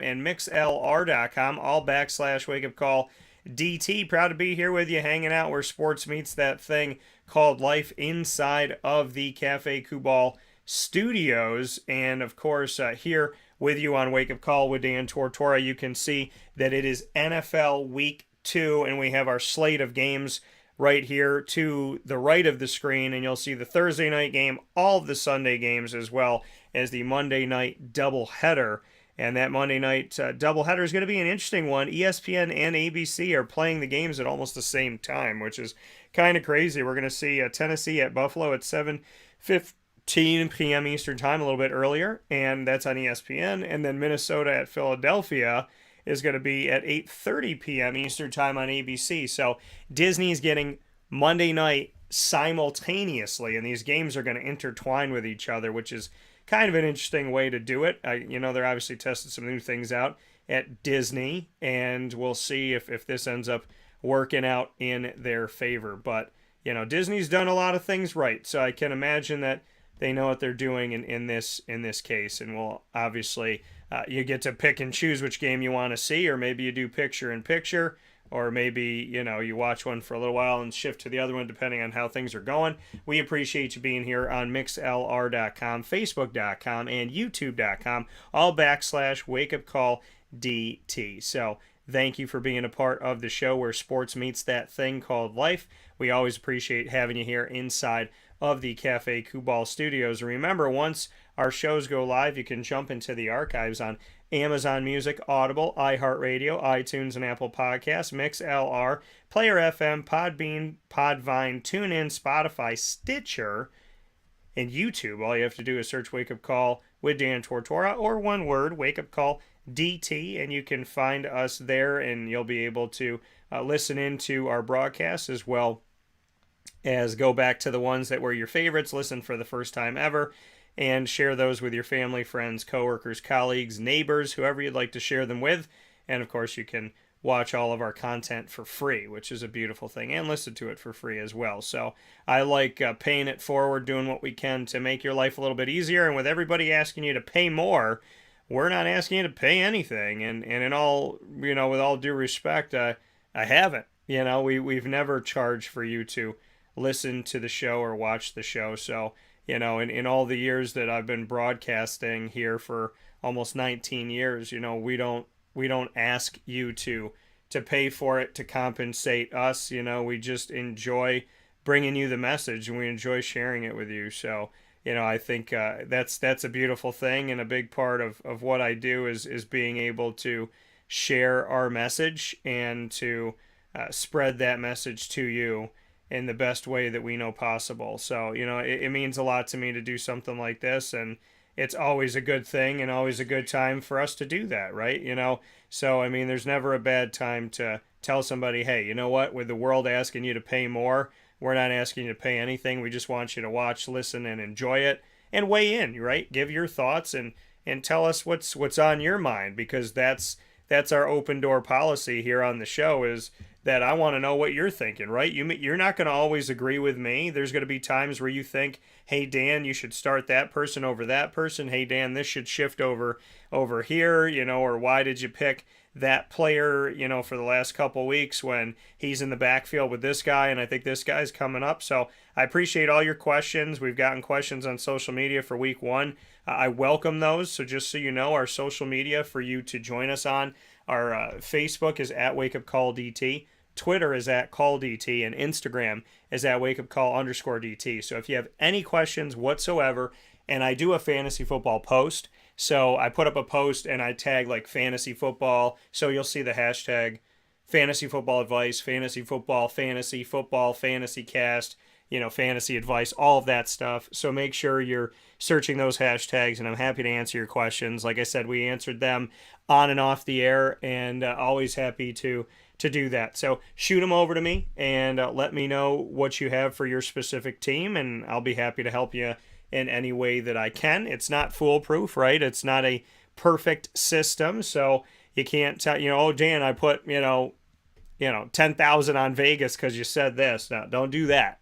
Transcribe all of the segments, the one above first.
and mixlr.com, all /wake up call DT. Proud to be here with you, hanging out where sports meets that thing called life inside of the Cafe Kubal studios. And of course, here with you on Wake Up Call with Dan Tortora, you can see that it is NFL Week 2, and we have our slate of games right here to the right of the screen, and you'll see the Thursday night game, all of the Sunday games, as well as the Monday night doubleheader. And that Monday night doubleheader is going to be an interesting one. ESPN and ABC are playing the games at almost the same time, which is kind of crazy. We're going to see Tennessee at Buffalo at 7:15 p.m. Eastern Time, a little bit earlier, and that's on ESPN. And then Minnesota at Philadelphia is going to be at 8:30 p.m. Eastern Time on ABC. So Disney's getting Monday night simultaneously, and these games are going to intertwine with each other, which is kind of an interesting way to do it. They're obviously testing some new things out at Disney, and we'll see if this ends up working out in their favor. But, Disney's done a lot of things right, so I can imagine that they know what they're doing in this case, and we'll obviously you get to pick and choose which game you want to see, or maybe you do picture in picture, or maybe you watch one for a little while and shift to the other one depending on how things are going. We appreciate you being here on mixlr.com, facebook.com, and youtube.com, all /wake up call DT. So thank you for being a part of the show where sports meets that thing called life. We always appreciate having you here inside of the Cafe Kubal studios. Remember, once our shows go live, you can jump into the archives on Amazon Music, Audible, iHeartRadio, iTunes, and Apple Podcasts, MixLR, Player FM, Podbean, Podvine, TuneIn, Spotify, Stitcher, and YouTube. All you have to do is search Wake Up Call with Dan Tortora, or one word, Wake Up Call DT, and you can find us there, and you'll be able to listen into our broadcasts as well as go back to the ones that were your favorites, listen for the first time ever, and share those with your family, friends, coworkers, colleagues, neighbors, whoever you'd like to share them with. And of course, you can watch all of our content for free, which is a beautiful thing, and listen to it for free as well. So I like paying it forward, doing what we can to make your life a little bit easier. And with everybody asking you to pay more, we're not asking you to pay anything. And in all, with all due respect, I haven't. We've never charged for you to listen to the show or watch the show. So, in all the years that I've been broadcasting here for almost 19 years, we don't ask you to pay for it to compensate us. We just enjoy bringing you the message, and we enjoy sharing it with you. So, I think that's a beautiful thing, and a big part of what I do is being able to share our message and to spread that message to you in the best way that we know possible. So, it means a lot to me to do something like this, and it's always a good thing and always a good time for us to do that, right? So, there's never a bad time to tell somebody, hey, you know what, with the world asking you to pay more, we're not asking you to pay anything. We just want you to watch, listen, and enjoy it, and weigh in, right? Give your thoughts and tell us what's on your mind, because that's our open door policy here on the show, is that I want to know what you're thinking, right? You're not going to always agree with me. There's going to be times where you think, hey, Dan, you should start that person over that person. Hey, Dan, this should shift over here, or why did you pick that player, for the last couple weeks when he's in the backfield with this guy, and I think this guy's coming up. So I appreciate all your questions. We've gotten questions on social media for week 1. I welcome those. So just so you know, our social media for you to join us on, our Facebook is at Wake Up Call DT. Twitter is at Call DT, and Instagram is at Wake Up Call _DT. So if you have any questions whatsoever, and I do a fantasy football post, so I put up a post and I tag like fantasy football, so you'll see the hashtag fantasy football advice, fantasy football, fantasy cast, fantasy advice, all of that stuff. So make sure you're searching those hashtags, and I'm happy to answer your questions. Like I said, we answered them on and off the air, and always happy to do that. So shoot them over to me, and let me know what you have for your specific team, and I'll be happy to help you in any way that I can. It's not foolproof, right? It's not a perfect system, so you can't tell, oh, Dan, I put, 10,000 on Vegas because you said this. No, don't do that.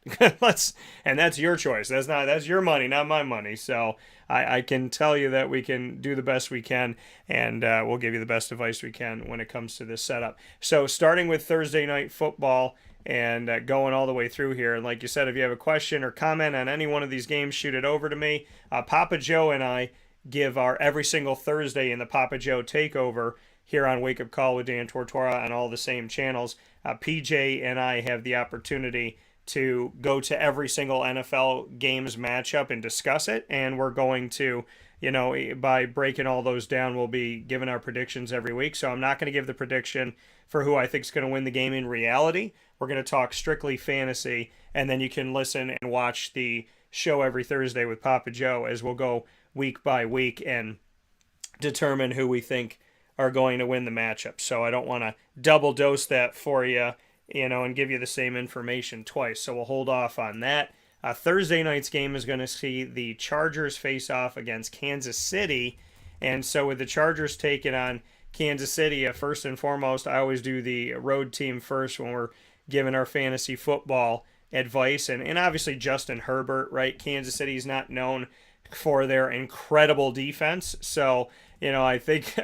And that's your choice. That's your money, not my money. So I can tell you that we can do the best we can, and we'll give you the best advice we can when it comes to this setup. So starting with Thursday night football and going all the way through here. And like you said, if you have a question or comment on any one of these games, shoot it over to me. Papa Joe and I give our every single Thursday in the Papa Joe Takeover here on Wake Up Call with Dan Tortora on all the same channels. PJ and I have the opportunity to go to every single NFL games matchup and discuss it. And we're going to, by breaking all those down, we'll be giving our predictions every week. So I'm not going to give the prediction for who I think is going to win the game in reality. We're going to talk strictly fantasy, and then you can listen and watch the show every Thursday with Papa Joe as we'll go week by week and determine who we think are going to win the matchup. So I don't want to double dose that for you, and give you the same information twice. So we'll hold off on that. Thursday night's game is going to see the Chargers face off against Kansas City. And so with the Chargers taking on Kansas City, first and foremost, I always do the road team first when we're giving our fantasy football advice. And obviously Justin Herbert, right? Kansas City is not known for their incredible defense. So, I think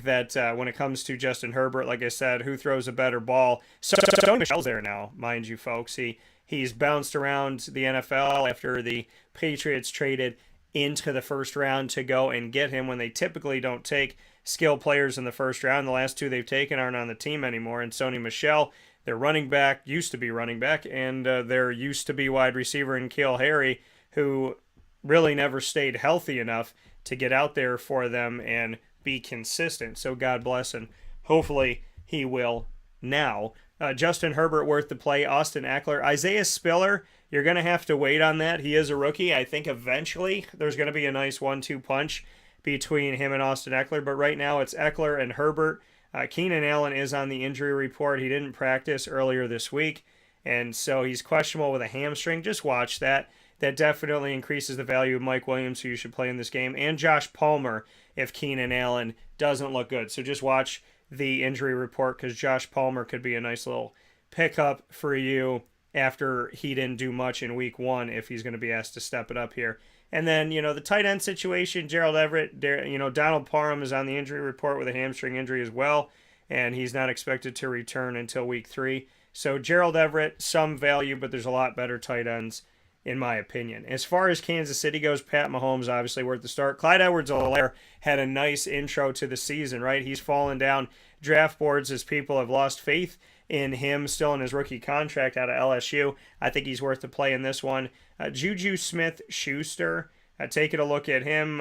that when it comes to Justin Herbert, like I said, who throws a better ball? So Sony Michel's there now, mind you, folks. He's bounced around the NFL after the Patriots traded into the first round to go and get him when they typically don't take skill players in the first round. The last two they've taken aren't on the team anymore. And Sony Michel, their running back, used to be running back, and their used to be wide receiver in N'Keal Harry, who really never stayed healthy enough to get out there for them and be consistent. So God bless, and hopefully he will now. Justin Herbert worth the play. Austin Eckler. Isaiah Spiller, you're going to have to wait on that. He is a rookie. I think eventually there's going to be a nice 1-2 punch between him and Austin Eckler, but right now it's Eckler and Herbert. Keenan Allen is on the injury report. He didn't practice earlier this week, and so he's questionable with a hamstring. Just watch that. That definitely increases the value of Mike Williams, who you should play in this game, and Josh Palmer if Keenan Allen doesn't look good. So just watch the injury report because Josh Palmer could be a nice little pickup for you after he didn't do much in week one if he's going to be asked to step it up here. And then, the tight end situation, Gerald Everett, Donald Parham is on the injury report with a hamstring injury as well, and he's not expected to return until week 3. So Gerald Everett, some value, but there's a lot better tight ends in my opinion. As far as Kansas City goes, Pat Mahomes obviously worth the start. Clyde Edwards-Helaire had a nice intro to the season, right? He's fallen down draft boards as people have lost faith in him still in his rookie contract out of LSU. I think he's worth the play in this one. Juju Smith-Schuster, taking a look at him,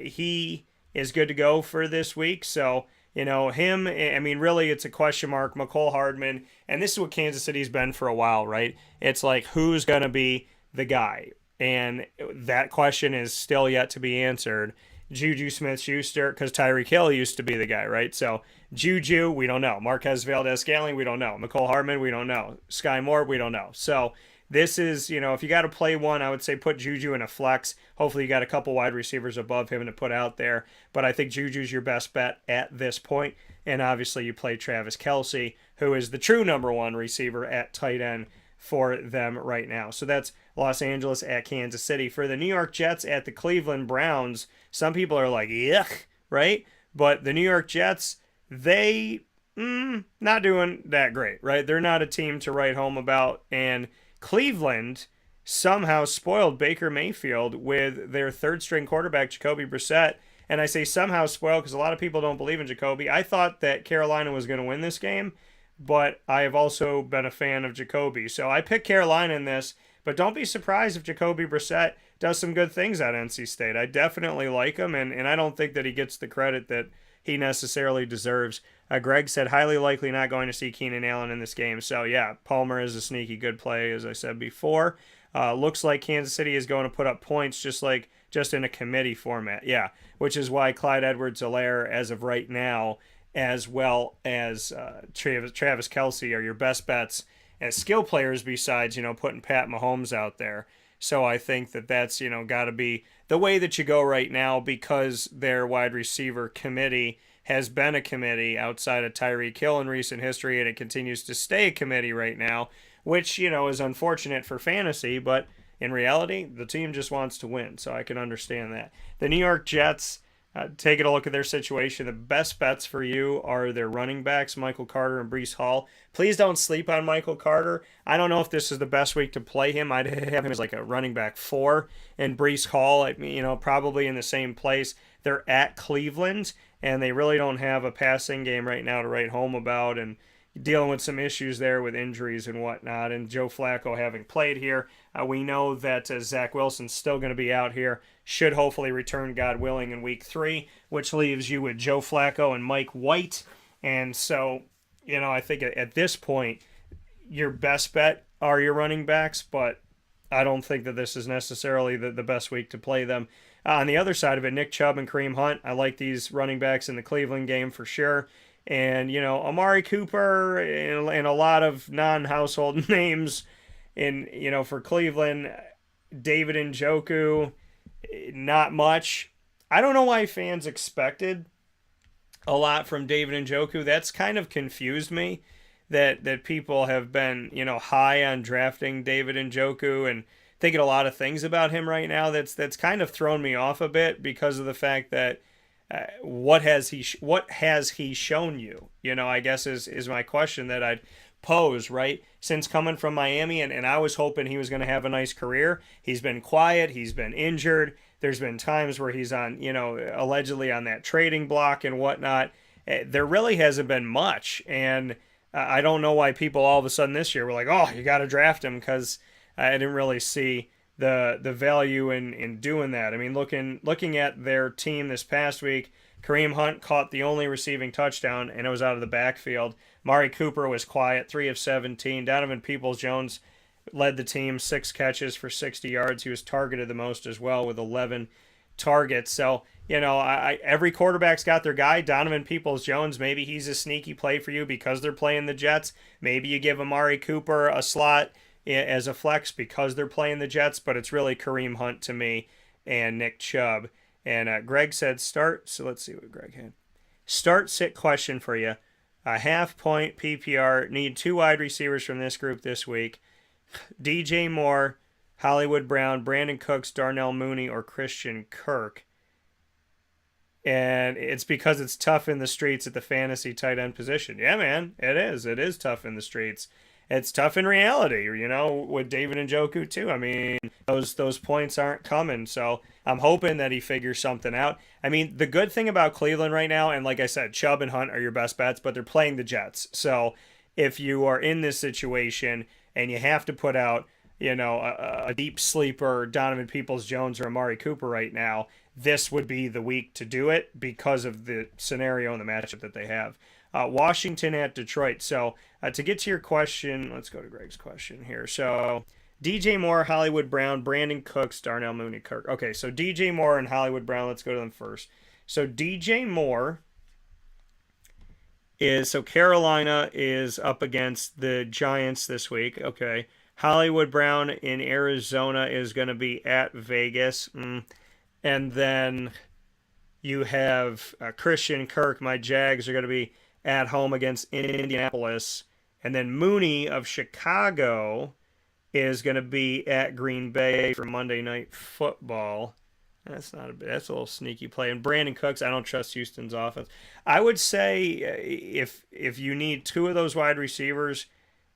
he is good to go for this week. So, him, really it's a question mark. McCole Hardman, and this is what Kansas City's been for a while, right? It's like, who's going to be the guy? And that question is still yet to be answered. Juju Smith-Schuster, because Tyreek Hill used to be the guy, right? So Juju, we don't know. Marquez Valdez-Scantling, we don't know. McCole Hardman, we don't know. Sky Moore, we don't know. So this is, if you got to play one, I would say put Juju in a flex. Hopefully you got a couple wide receivers above him to put out there. But I think Juju's your best bet at this point. And obviously you play Travis Kelce, who is the true number one receiver at tight end for them right now. So that's Los Angeles at Kansas City. For the New York Jets at the Cleveland Browns, some people are like, yuck, right? But the New York Jets, they not doing that great, right? They're not a team to write home about. And Cleveland somehow spoiled Baker Mayfield with their third-string quarterback, Jacoby Brissett. And I say somehow spoiled because a lot of people don't believe in Jacoby. I thought that Carolina was going to win this game, but I have also been a fan of Jacoby. So I picked Carolina in this, but don't be surprised if Jacoby Brissett does some good things at NC State. I definitely like him, and I don't think that he gets the credit that he necessarily deserves. Greg said highly likely not going to see Keenan Allen in this game. So yeah, Palmer is a sneaky good play, as I said before. Looks like Kansas City is going to put up points just in a committee format. Yeah, which is why Clyde Edwards-Helaire, as of right now, as well as Travis Kelce, are your best bets as skill players besides, putting Pat Mahomes out there. So I think that that's, got to be the way that you go right now because their wide receiver committee has been a committee outside of Tyreek Hill in recent history, and it continues to stay a committee right now, which, is unfortunate for fantasy, but, in reality, the team just wants to win, so I can understand that. The New York Jets, taking a look at their situation, the best bets for you are their running backs, Michael Carter and Breece Hall. Please don't sleep on Michael Carter. I don't know if this is the best week to play him. I'd have him as like a running back 4, and Breece Hall, probably in the same place. They're at Cleveland, and they really don't have a passing game right now to write home about, and dealing with some issues there with injuries and whatnot, and Joe Flacco having played here. We know that Zach Wilson's still going to be out here, should hopefully return, God willing, in week 3, which leaves you with Joe Flacco and Mike White. And so, I think at this point, your best bet are your running backs, but I don't think that this is necessarily the best week to play them. On the other side of it, Nick Chubb and Kareem Hunt, I like these running backs in the Cleveland game for sure. And, Amari Cooper and a lot of non-household names for Cleveland. David Njoku, not much. I don't know why fans expected a lot from David Njoku. That's kind of confused me that people have been, high on drafting David Njoku and thinking a lot of things about him right now. That's kind of thrown me off a bit because of the fact that what has he shown you? I guess is my question that I'd pose, right? Since coming from Miami, and I was hoping he was going to have a nice career. He's been quiet. He's been injured. There's been times where he's on, allegedly on that trading block and whatnot. There really hasn't been much, and I don't know why people all of a sudden this year were like, oh, you got to draft him, because I didn't really see the value in doing that. I mean, looking at their team this past week, Kareem Hunt caught the only receiving touchdown, and it was out of the backfield. Mari Cooper was quiet, 3 of 17. Donovan Peoples-Jones led the team, 6 catches for 60 yards. He was targeted the most as well with 11 targets. So, every quarterback's got their guy. Donovan Peoples-Jones, maybe he's a sneaky play for you because they're playing the Jets. Maybe you give Amari Cooper a slot as a flex because they're playing the Jets, but it's really Kareem Hunt to me and Nick Chubb. And Greg said start, so let's see what Greg had. Start, sit question for you. A half-point PPR. Need 2 wide receivers from this group this week. DJ Moore, Hollywood Brown, Brandon Cooks, Darnell Mooney, or Christian Kirk. And it's because it's tough in the streets at the fantasy tight end position. Yeah, man, it is. It is tough in the streets. It's tough in reality, with David Njoku too. I mean, those points aren't coming, so I'm hoping that he figures something out. I mean, the good thing about Cleveland right now, and like I said, Chubb and Hunt are your best bets, but they're playing the Jets. So if you are in this situation and you have to put out, a deep sleeper, Donovan Peoples-Jones or Amari Cooper right now, this would be the week to do it because of the scenario and the matchup that they have. Washington at Detroit. So to get to your question, let's go to Greg's question here. So DJ Moore, Hollywood Brown, Brandon Cooks, Darnell Mooney, Kirk. Okay, so DJ Moore and Hollywood Brown, let's go to them first. So DJ Moore Carolina is up against the Giants this week. Okay. Hollywood Brown in Arizona is going to be at Vegas. And then you have Christian Kirk. My Jags are going to be at home against Indianapolis. And then Mooney of Chicago is going to be at Green Bay for Monday Night Football. That's a little sneaky play. And Brandon Cooks, I don't trust Houston's offense. I would say if you need 2 of those wide receivers,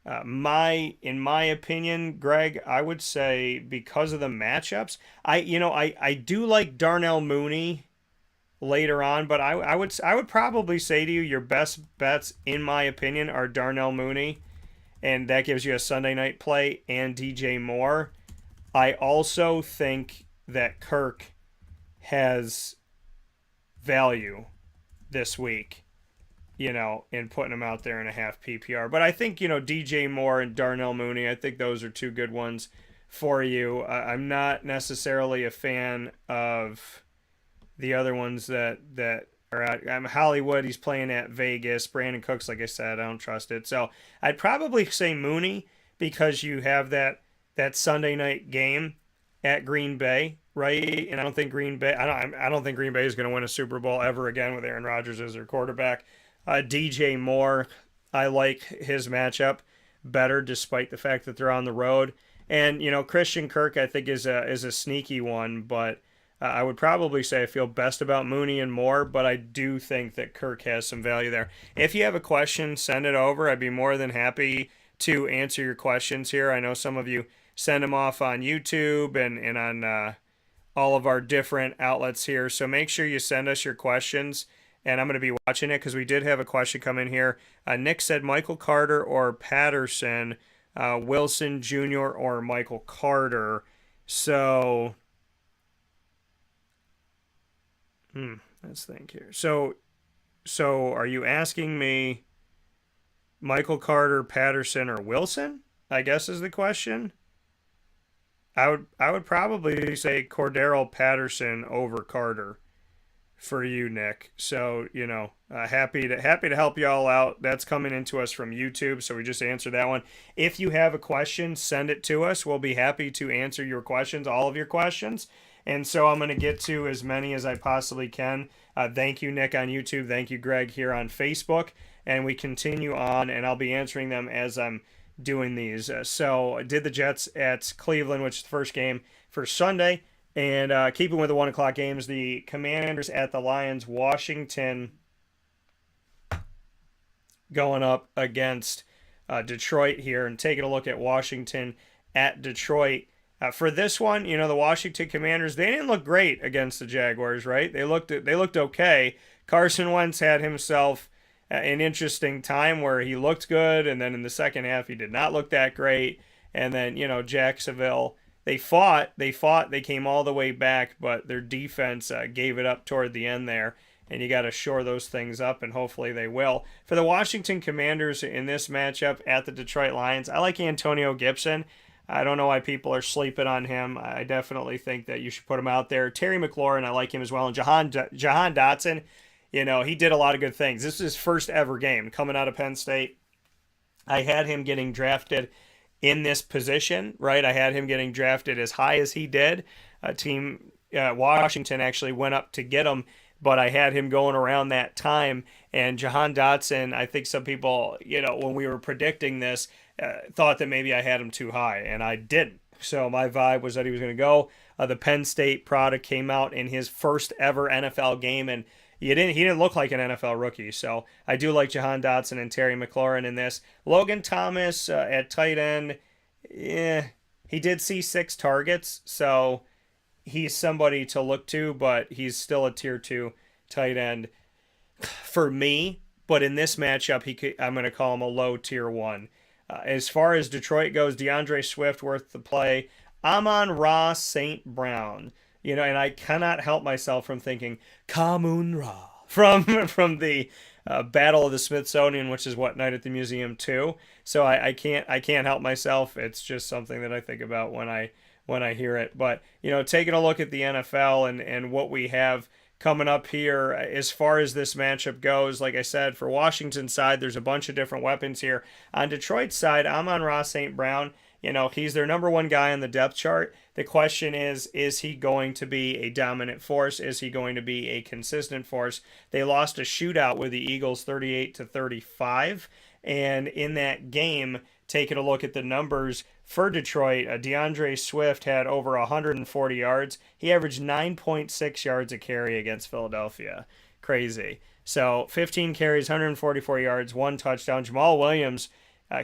in my opinion, Greg, I would say because of the matchups, I do like Darnell Mooney later on, but I would probably say to you your best bets, in my opinion, are Darnell Mooney, and that gives you a Sunday night play, and DJ Moore. I also think that Kirk has value this week, in putting him out there in a half PPR. But I think, DJ Moore and Darnell Mooney, I think those are 2 good ones for you. I'm not necessarily a fan of the other ones that are at Hollywood. He's playing at Vegas. Brandon Cooks, like I said, I don't trust it. So I'd probably say Mooney because you have that Sunday night game at Green Bay, right? And I don't think Green Bay is going to win a Super Bowl ever again with Aaron Rodgers as their quarterback. DJ Moore, I like his matchup better despite the fact that they're on the road. And Christian Kirk I think is a sneaky one, but I would probably say I feel best about Mooney and Moore, but I do think that Kirk has some value there. If you have a question, send it over. I'd be more than happy to answer your questions here. I know some of you send them off on YouTube and on all of our different outlets here. So make sure you send us your questions, and I'm going to be watching it because we did have a question come in here. Nick said Michael Carter or Patterson, Wilson Jr. or Michael Carter. So, let's think here. So are you asking me Michael Carter, Patterson, or Wilson? I guess is the question. I would probably say Cordero Patterson over Carter for you, Nick. So happy to help you all out. That's coming into us from YouTube, so we just answered that one. If you have a question, send it to us. We'll be happy to answer your questions, all of your questions. And so I'm going to get to as many as I possibly can. Thank you, Nick, on YouTube. Thank you, Greg, here on Facebook. And we continue on, and I'll be answering them as I'm doing these. So I did the Jets at Cleveland, which is the first game for Sunday. And keeping with the 1 o'clock games, the Commanders at the Lions, Washington going up against Detroit here. And taking a look at Washington at Detroit. For this one, the Washington Commanders, they didn't look great against the Jaguars, right? They looked okay. Carson Wentz had himself an interesting time where he looked good, and then in the second half he did not look that great. And then Jacksonville, they fought, they came all the way back, but their defense gave it up toward the end there. And you got to shore those things up, and hopefully they will. For the Washington Commanders in this matchup at the Detroit Lions, I like Antonio Gibson. I don't know why people are sleeping on him. I definitely think that you should put him out there. Terry McLaurin, I like him as well. And Jahan Dotson, he did a lot of good things. This is his first ever game coming out of Penn State. I had him getting drafted in this position, right? I had him getting drafted as high as he did. Washington actually went up to get him, but I had him going around that time. And Jahan Dotson, I think some people, when we were predicting this, thought that maybe I had him too high, and I didn't. So my vibe was that he was going to go. The Penn State product came out in his first ever NFL game, and he didn't look like an NFL rookie. So I do like Jahan Dotson and Terry McLaurin in this. Logan Thomas at tight end, he did see 6 targets, so he's somebody to look to, but he's still a tier 2 tight end for me. But in this matchup, I'm going to call him a low tier 1. As far as Detroit goes, DeAndre Swift worth the play. Amon-Ra St. Brown. And I cannot help myself from thinking Kamun-Ra from the Battle of the Smithsonian, which is what, Night at the Museum 2. So I can't help myself. It's just something that I think about when I hear it. But taking a look at the NFL and what we have coming up here as far as this matchup goes, like I said, for Washington's side, there's a bunch of different weapons here. On Detroit's side, Amon-Ra St. Brown, he's their number 1 guy on the depth chart. The question is he going to be a dominant force? Is he going to be a consistent force? They lost a shootout with the Eagles 38-35, and in that game, taking a look at the numbers for Detroit, DeAndre Swift had over 140 yards. He averaged 9.6 yards a carry against Philadelphia. Crazy. So 15 carries, 144 yards, 1 touchdown. Jamal Williams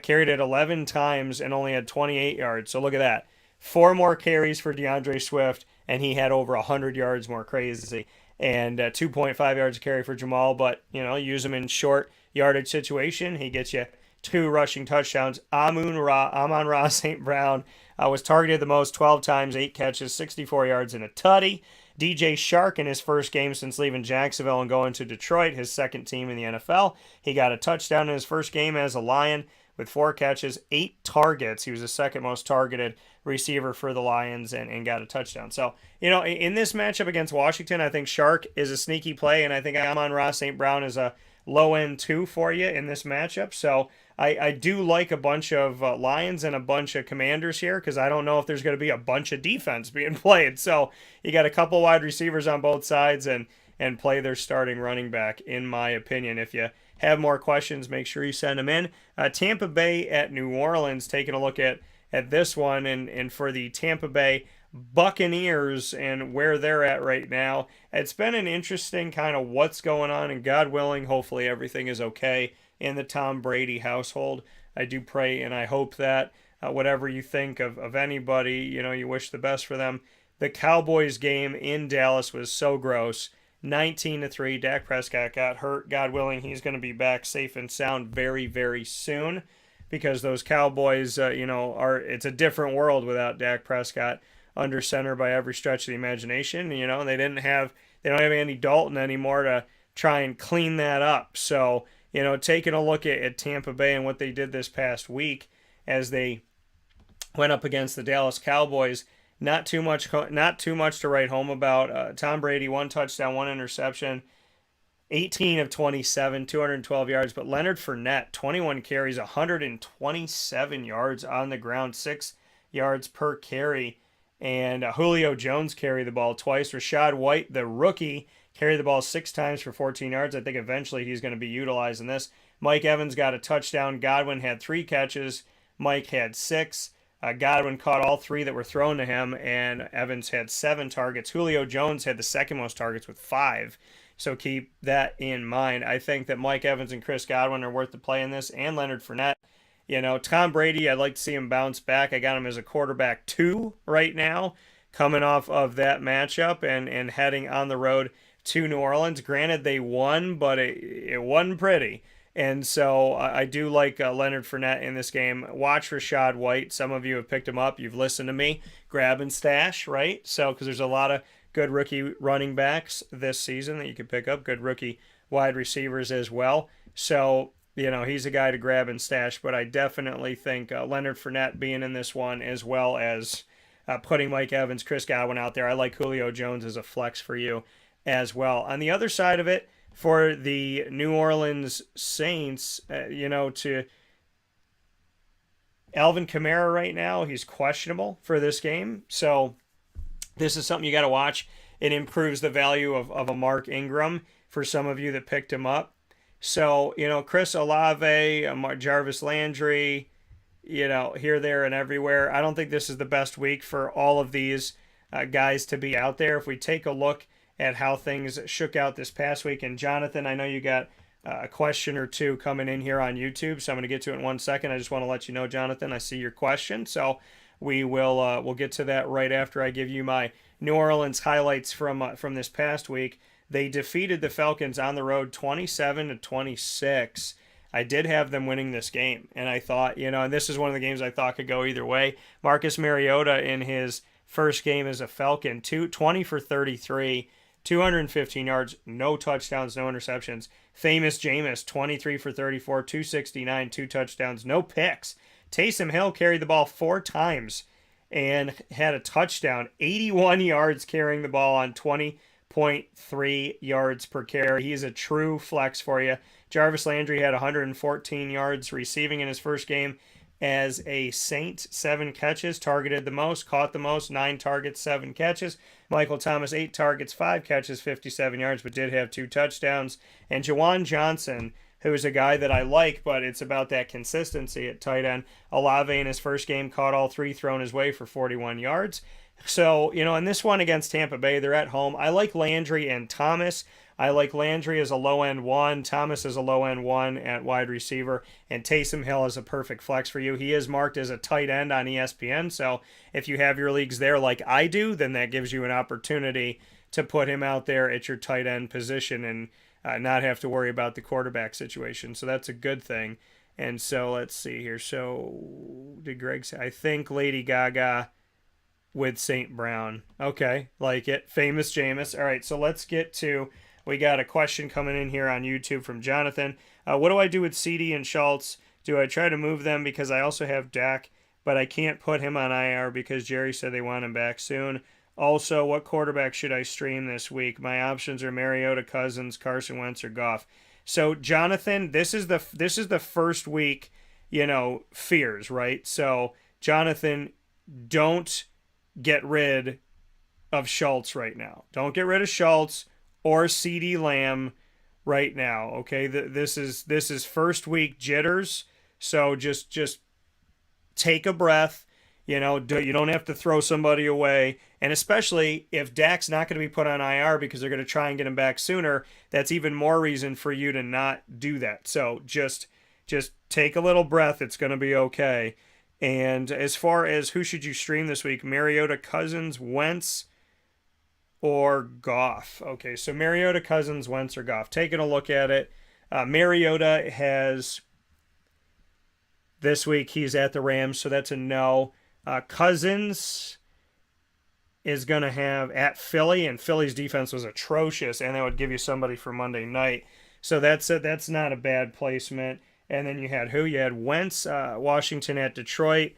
carried it 11 times and only had 28 yards. So look at that. 4 more carries for DeAndre Swift, and he had over 100 yards more. Crazy. And 2.5 yards a carry for Jamal, but, use him in short yardage situation. He gets you 2 rushing touchdowns. Amon-Ra St. Brown was targeted the most, 12 times, 8 catches, 64 yards, and a tutty. DJ Shark in his first game since leaving Jacksonville and going to Detroit, his second team in the NFL. He got a touchdown in his first game as a Lion with 4 catches, 8 targets. He was the second most targeted receiver for the Lions and got a touchdown. So, in this matchup against Washington, I think Shark is a sneaky play, and I think Amon-Ra St. Brown is a low-end 2 for you in this matchup. So I do like a bunch of Lions and a bunch of Commanders here because I don't know if there's going to be a bunch of defense being played. So you got a couple wide receivers on both sides and play their starting running back, in my opinion. If you have more questions, make sure you send them in. Tampa Bay at New Orleans, taking a look at at this one. And for the Tampa Bay Buccaneers and where they're at right now, it's been an interesting kind of what's going on. And God willing, hopefully everything is okay in the Tom Brady household. I do pray and I hope that whatever you think of anybody, you wish the best for them. The Cowboys game in Dallas was so gross. 19-3. Dak Prescott got hurt. God willing, he's going to be back safe and sound very, very soon, because those Cowboys, it's a different world without Dak Prescott under center by every stretch of the imagination. And they don't have Andy Dalton anymore to try and clean that up. So, taking a look at Tampa Bay and what they did this past week as they went up against the Dallas Cowboys. Not too much to write home about. Tom Brady, 1 touchdown, 1 interception, 18 of 27, 212 yards. But Leonard Fournette, 21 carries, 127 yards on the ground, 6 yards per carry. And Julio Jones carried the ball twice. Rachaad White, the rookie, carried the ball 6 times for 14 yards. I think eventually he's going to be utilized in this. Mike Evans got a touchdown. Godwin had 3 catches. Mike had 6. Godwin caught all 3 that were thrown to him, and Evans had 7 targets. Julio Jones had the second most targets with 5, so keep that in mind. I think that Mike Evans and Chris Godwin are worth the play in this, and Leonard Fournette. Tom Brady, I'd like to see him bounce back. I got him as a quarterback 2 right now, coming off of that matchup and heading on the road to New Orleans. Granted, they won, but it wasn't pretty. And so I do like Leonard Fournette in this game. Watch Rachaad White. Some of you have picked him up. You've listened to me. Grab and stash, right? So, because there's a lot of good rookie running backs this season that you can pick up. Good rookie wide receivers as well. So, he's a guy to grab and stash. But I definitely think Leonard Fournette being in this one, as well as putting Mike Evans, Chris Godwin out there. I like Julio Jones as a flex for you as well. On the other side of it, for the New Orleans Saints, to Alvin Kamara right now, he's questionable for this game. So this is something you got to watch. It improves the value of a Mark Ingram for some of you that picked him up. So, Chris Olave, Jarvis Landry, here, there, and everywhere. I don't think this is the best week for all of these guys to be out there. If we take a look at how things shook out this past week. And Jonathan, I know you got a question or two coming in here on YouTube, so I'm going to get to it in 1 second. I just want to let you know, Jonathan, I see your question, so we'll get to that right after I give you my New Orleans highlights from this past week. They defeated the Falcons on the road 27-26. I did have them winning this game, and I thought, and this is one of the games I thought could go either way. Marcus Mariota in his first game as a Falcon, 20 for 33. 215 yards, no touchdowns, no interceptions. Famous Jameis, 23 for 34, 269, 2 touchdowns, no picks. Taysom Hill carried the ball 4 times and had a touchdown, 81 yards carrying the ball on 20.3 yards per carry. He's a true flex for you. Jarvis Landry had 114 yards receiving in his first game as a Saint, 7 catches, targeted the most, caught the most, 9 targets, 7 catches. Michael Thomas, 8 targets, 5 catches, 57 yards, but did have 2 touchdowns. And Juwan Johnson, who is a guy that I like, but it's about that consistency at tight end. Olave in his first game caught all 3 thrown his way for 41 yards. So, in this one against Tampa Bay, they're at home. I like Landry and Thomas. I like Landry as a low-end 1, Thomas as a low-end 1 at wide receiver, and Taysom Hill is a perfect flex for you. He is marked as a tight end on ESPN, so if you have your leagues there like I do, then that gives you an opportunity to put him out there at your tight end position and not have to worry about the quarterback situation. So that's a good thing. And so let's see here. So did Greg say? I think Lady Gaga with St. Brown. Okay, like it. Famous Jameis. All right, so let's get to... We got a question coming in here on YouTube from Jonathan. What do I do with CD and Schultz? Do I try to move them because I also have Dak, but I can't put him on IR because Jerry said they want him back soon? Also, what quarterback should I stream this week? My options are Mariota, Cousins, Carson Wentz, or Goff. So, Jonathan, this is the first week, fears, right? So, Jonathan, don't get rid of Schultz right now. Don't get rid of Schultz or CeeDee Lamb right now, okay? This is first week jitters, so just take a breath. You know, you don't have to throw somebody away. And especially if Dak's not going to be put on IR because they're going to try and get him back sooner, that's even more reason for you to not do that. So just take a little breath. It's going to be okay. And as far as who should you stream this week, Mariota, Cousins, Wentz, or Goff? Okay, so Mariota, Cousins, Wentz, or Goff. Taking a look at it, Mariota has this week he's at the Rams, so that's a no. Cousins is going to have at Philly, and Philly's defense was atrocious, and that would give you somebody for Monday night. So that's not a bad placement. And then you had who? You had Wentz, Washington at Detroit.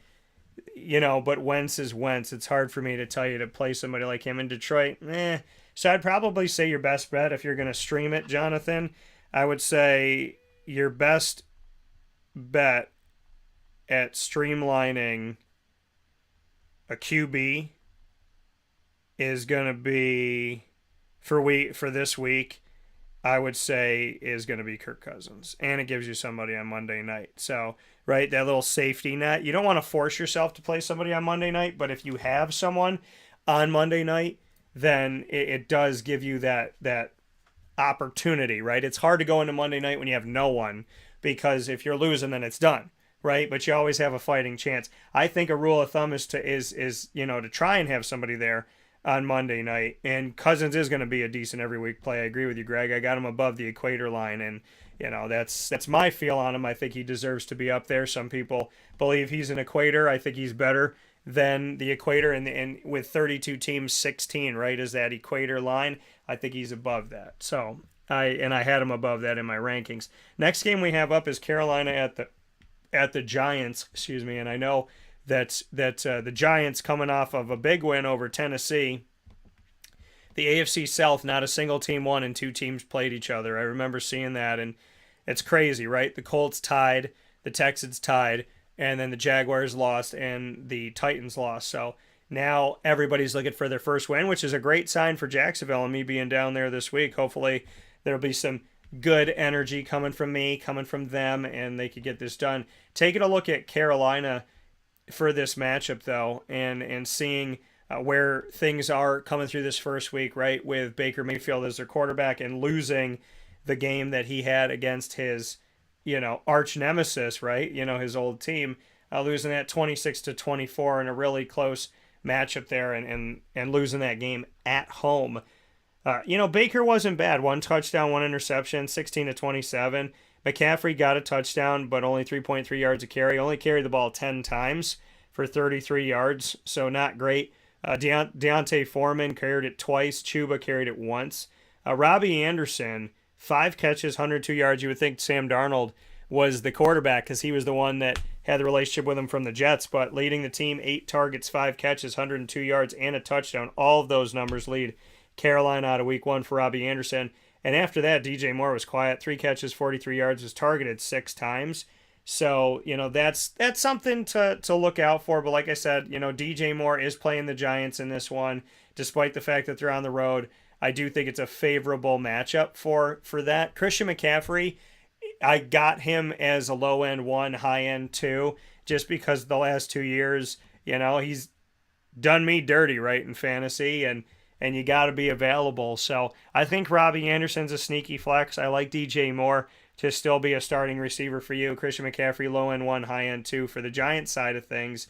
You know, but Wentz is Wentz. It's hard for me to tell you to play somebody like him in Detroit. So I'd probably say your best bet if you're going to stream it, Jonathan. I would say your best bet at streamlining a QB is going to be for this week. I would say is going to be Kirk Cousins, and it gives you somebody on Monday night. So, right, that little safety net. You don't want to force yourself to play somebody on Monday night, but if you have someone on Monday night, then it does give you that opportunity, right? It's hard to go into Monday night when you have no one, because if you're losing, then it's done, right? But you always have a fighting chance. I think a rule of thumb is to try and have somebody there on Monday night, and Cousins is going to be a decent every week play. I agree with you, Greg. I got him above the equator line, and that's my feel on him. I think he deserves to be up there. Some people believe he's an equator. I think he's better than the equator, and with 32 teams, 16 right is that equator line. I think he's above that. So I had him above that in my rankings. Next game we have up is Carolina at the Giants. Excuse me, and I know that the Giants coming off of a big win over Tennessee. The AFC South, not a single team won and two teams played each other. I remember seeing that, and it's crazy, right? The Colts tied, the Texans tied, and then the Jaguars lost and the Titans lost. So now everybody's looking for their first win, which is a great sign for Jacksonville and me being down there this week. Hopefully there'll be some good energy coming from me, coming from them, and they could get this done. Taking a look at Carolina for this matchup, though, and seeing where things are coming through this first week, right, with Baker Mayfield as their quarterback and losing the game that he had against his, arch nemesis, right, his old team, losing that 26-24 in a really close matchup there, and losing that game at home. Baker wasn't bad. 1 touchdown, 1 interception, 16-27. McCaffrey got a touchdown, but only 3.3 yards a carry. Only carried the ball 10 times for 33 yards, so not great. Deontay Foreman carried it twice. Chuba carried it once. Robbie Anderson, 5 catches, 102 yards. You would think Sam Darnold was the quarterback because he was the one that had the relationship with him from the Jets, but leading the team, 8 targets, 5 catches, 102 yards, and a touchdown. All of those numbers lead Carolina out of week 1 for Robbie Anderson. And after that, DJ Moore was quiet. 3 catches, 43 yards, was targeted 6 times. So, that's something to look out for. But like I said, DJ Moore is playing the Giants in this one, despite the fact that they're on the road. I do think it's a favorable matchup for that. Christian McCaffrey, I got him as a low-end 1, high-end 2, just because the last 2 years, he's done me dirty, right, in fantasy, and you got to be available. So I think Robbie Anderson's a sneaky flex. I like DJ Moore to still be a starting receiver for you. Christian McCaffrey, low-end 1, high-end 2. For the Giants side of things,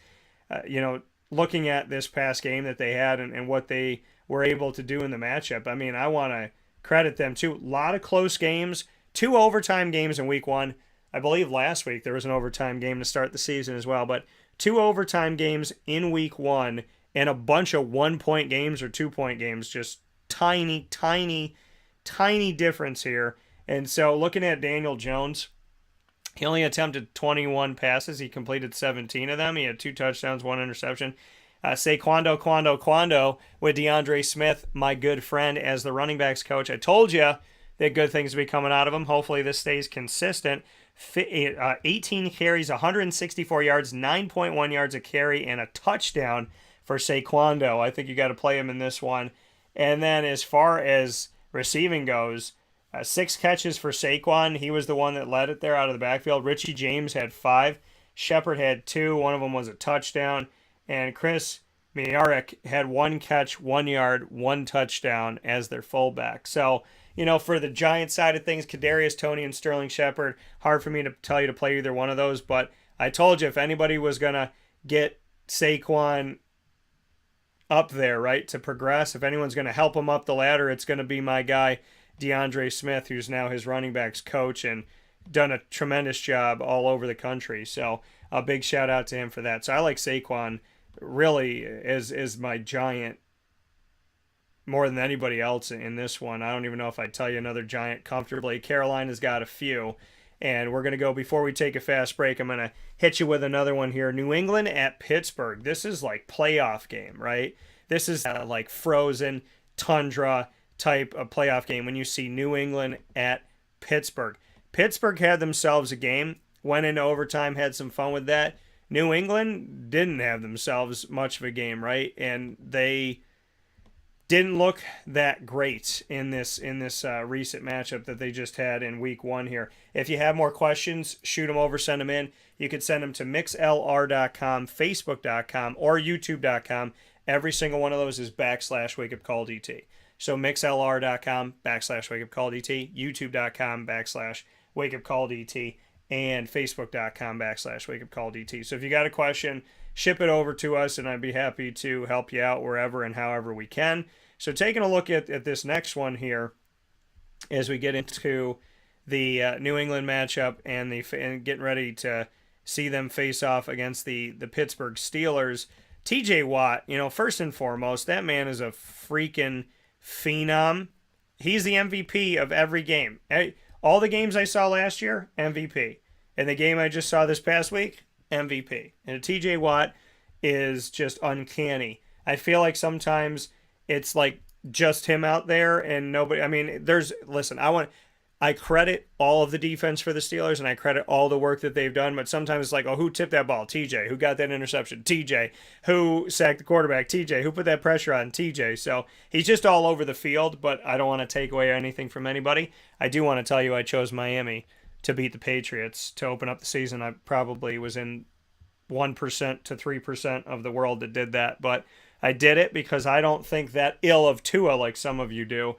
looking at this past game that they had and what they were able to do in the matchup, I mean, I want to credit them too. A lot of close games, 2 overtime games in week 1. I believe last week there was an overtime game to start the season as well, but 2 overtime games in week 1 and a bunch of 1-point games or 2-point games. Just tiny, tiny, tiny difference here. And so looking at Daniel Jones, he only attempted 21 passes. He completed 17 of them. He had 2 touchdowns, 1 interception. Quando with DeAndre Smith, my good friend, as the running backs coach. I told you that good things will be coming out of him. Hopefully this stays consistent. 18 carries, 164 yards, 9.1 yards a carry, and a touchdown for Saquon. I think you got to play him in this one. And then as far as receiving goes, 6 catches for Saquon. He was the one that led it there out of the backfield. Richie James had 5. Shepard had 2. One of them was a touchdown. and Chris Miarek had 1 catch, 1 yard, 1 touchdown as their fullback. So, for the Giant side of things, Kadarius Toney and Sterling Shepard, hard for me to tell you to play either one of those, but I told you if anybody was going to get Saquon up there, right, to progress, if anyone's going to help him up the ladder, it's going to be my guy, DeAndre Smith, who's now his running backs coach and done a tremendous job all over the country. So a big shout out to him for that. So I like Saquon really is my Giant more than anybody else in this one. I don't even know if I'd tell you another Giant comfortably. Carolina's got a few. And we're going to go, before we take a fast break, I'm going to hit you with another one here. New England at Pittsburgh. This is like playoff game, right? This is like frozen tundra type of playoff game when you see New England at Pittsburgh. Pittsburgh had themselves a game, went into overtime, had some fun with that. New England didn't have themselves much of a game, right? And they didn't look that great in this recent matchup that they just had in week 1 here. If you have more questions, shoot them over, send them in. You can send them to mixlr.com, facebook.com, or youtube.com. Every single one of those is /wakeupcalldt. So mixlr.com /wakeupcalldt, youtube.com /wakeupcalldt, and facebook.com /wakeupcalldt. So if you got a question, ship it over to us, and I'd be happy to help you out wherever and however we can. So taking a look at this next one here as we get into the New England matchup and getting ready to see them face off against the Pittsburgh Steelers. TJ Watt, first and foremost, that man is a freaking phenom. He's the MVP of every game. All the games I saw last year, MVP. And the game I just saw this past week, MVP. And TJ Watt is just uncanny. I feel like sometimes it's like just him out there and nobody. I mean, I credit all of the defense for the Steelers and I credit all the work that they've done, but sometimes it's like, oh, who tipped that ball? TJ. Who got that interception? TJ. Who sacked the quarterback? TJ. Who put that pressure on? TJ. So he's just all over the field, but I don't want to take away anything from anybody. I do want to tell you I chose Miami to beat the Patriots to open up the season. I probably was in 1% to 3% of the world that did that, but I did it because I don't think that ill of Tua like some of you do.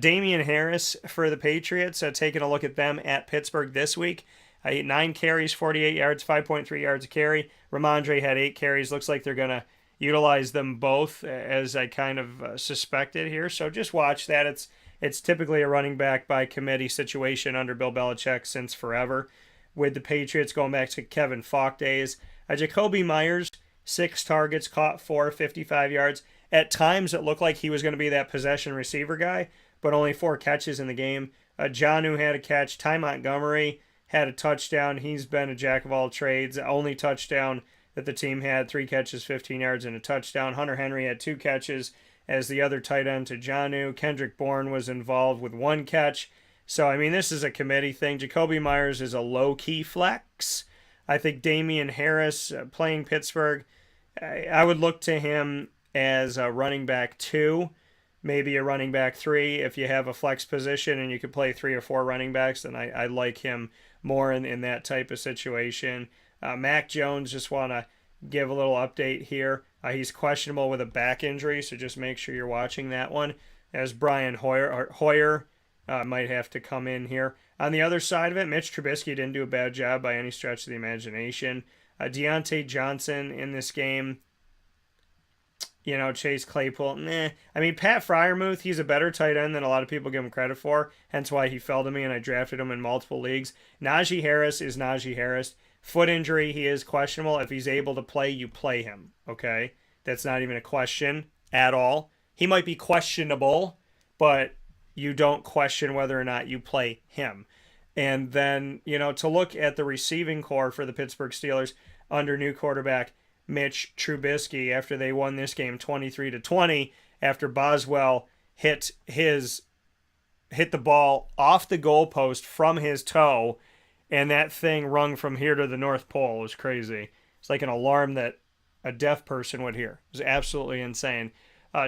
Damian Harris for the Patriots, taking a look at them at Pittsburgh this week. 9 carries, 48 yards, 5.3 yards a carry. Ramondre had 8 carries. Looks like they're going to utilize them both, as I kind of suspected here. So just watch that. It's typically a running back by committee situation under Bill Belichick since forever. With the Patriots going back to Kevin Falk days. Jacoby Myers, 6 targets, caught 4, 55 yards. At times it looked like he was going to be that possession receiver guy, but only 4 catches in the game. Jonnu had a catch. Ty Montgomery had a touchdown. He's been a jack of all trades. The only touchdown that the team had, 3 catches, 15 yards, and a touchdown. Hunter Henry had 2 catches as the other tight end to Jonnu. Kendrick Bourne was involved with 1 catch. So, I mean, this is a committee thing. Jacoby Myers is a low-key flex. I think Damian Harris playing Pittsburgh, I would look to him as a running back 2, maybe a running back 3. If you have a flex position and you could play 3 or 4 running backs, then I like him more in that type of situation. Mac Jones, just want to give a little update here. He's questionable with a back injury, so just make sure you're watching that one. As Brian Hoyer might have to come in here. On the other side of it, Mitch Trubisky didn't do a bad job by any stretch of the imagination. Deontay Johnson in this game. Chase Claypool, I mean, Pat Freiermuth, he's a better tight end than a lot of people give him credit for, hence why he fell to me and I drafted him in multiple leagues. Najee Harris is Najee Harris. Foot injury, he is questionable. If he's able to play, you play him, okay? That's not even a question at all. He might be questionable, but you don't question whether or not you play him. And then, to look at the receiving core for the Pittsburgh Steelers under new quarterback Mitch Trubisky after they won this game 23-20 after Boswell hit the ball off the goalpost from his toe, and that thing rung from here to the North Pole. It was crazy. It's like an alarm that a deaf person would hear. It was absolutely insane.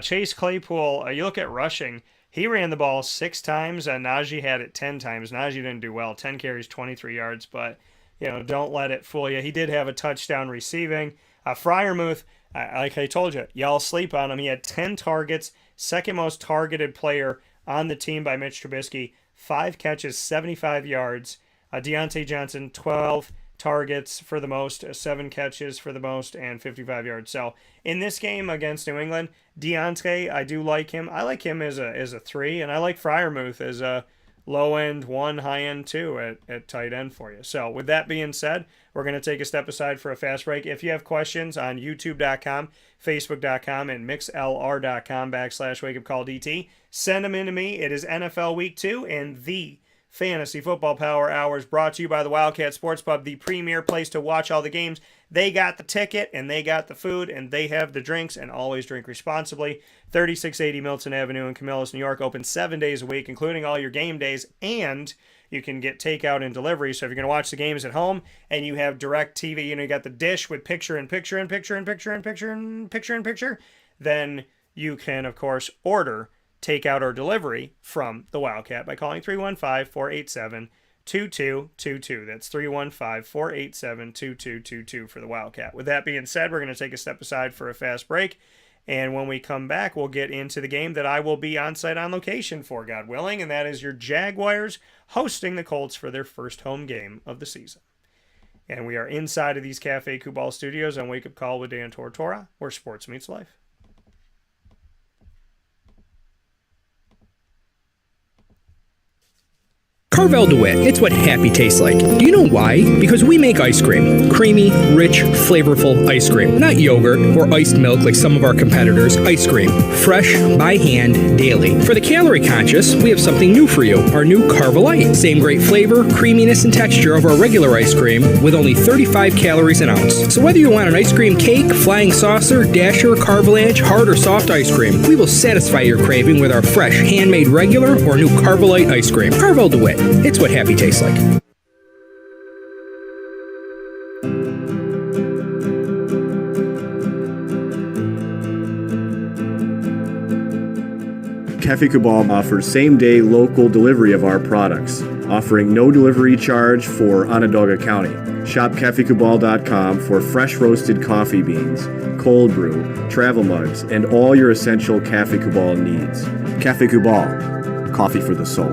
Chase Claypool, you look at rushing, he ran the ball 6 times, and Najee had it 10 times. Najee didn't do well. 10 carries, 23 yards, but don't let it fool you. He did have a touchdown receiving. Freiermuth, like I told you, y'all sleep on him. He had 10 targets, second most targeted player on the team by Mitch Trubisky, 5 catches, 75 yards. Deontay Johnson, 12 targets for the most, 7 catches for the most, and 55 yards. So in this game against New England, Deontay, I do like him. I like him as a 3, and I like Freiermuth as a low end 1, high end 2 at tight end for you. So with that being said, we're going to take a step aside for a fast break. If you have questions on youtube.com, facebook.com, and mixlr.com/wakeupcalldt, send them in to me. It is NFL Week 2 and the Fantasy Football Power Hour is brought to you by the Wildcat Sports Pub, the premier place to watch all the games. They got the ticket, and they got the food, and they have the drinks, and always drink responsibly. 3680 Milton Avenue in Camillus, New York, open 7 days a week, including all your game days, and you can get takeout and delivery. So if you're going to watch the games at home and you have direct TV, you got the dish with picture in picture, then you can, of course, order takeout or delivery from the Wildcat by calling 315-487-2222. That's 315-487-2222 for the Wildcat. With that being said, we're going to take a step aside for a fast break. And when we come back, we'll get into the game that I will be on site on location for, God willing, and that is your Jaguars hosting the Colts for their first home game of the season. And we are inside of these Cafe Kubal studios on Wake Up Call with Dan Tortora, where sports meets life. Carvel DeWitt, it's what happy tastes like. Do you know why? Because we make ice cream. Creamy, rich, flavorful ice cream. Not yogurt or iced milk like some of our competitors. Ice cream. Fresh, by hand, daily. For the calorie conscious, we have something new for you. Our new Carvelite. Same great flavor, creaminess, and texture of our regular ice cream with only 35 calories an ounce. So whether you want an ice cream cake, flying saucer, dasher, carvelange, hard or soft ice cream, we will satisfy your craving with our fresh, handmade regular or new Carvelite ice cream. Carvel DeWitt. It's what happy tastes like. Cafe Kubal offers same-day local delivery of our products, offering no delivery charge for Onondaga County. Shop cafekubal.com for fresh roasted coffee beans, cold brew, travel mugs, and all your essential Cafe Kubal needs. Cafe Kubal, coffee for the soul.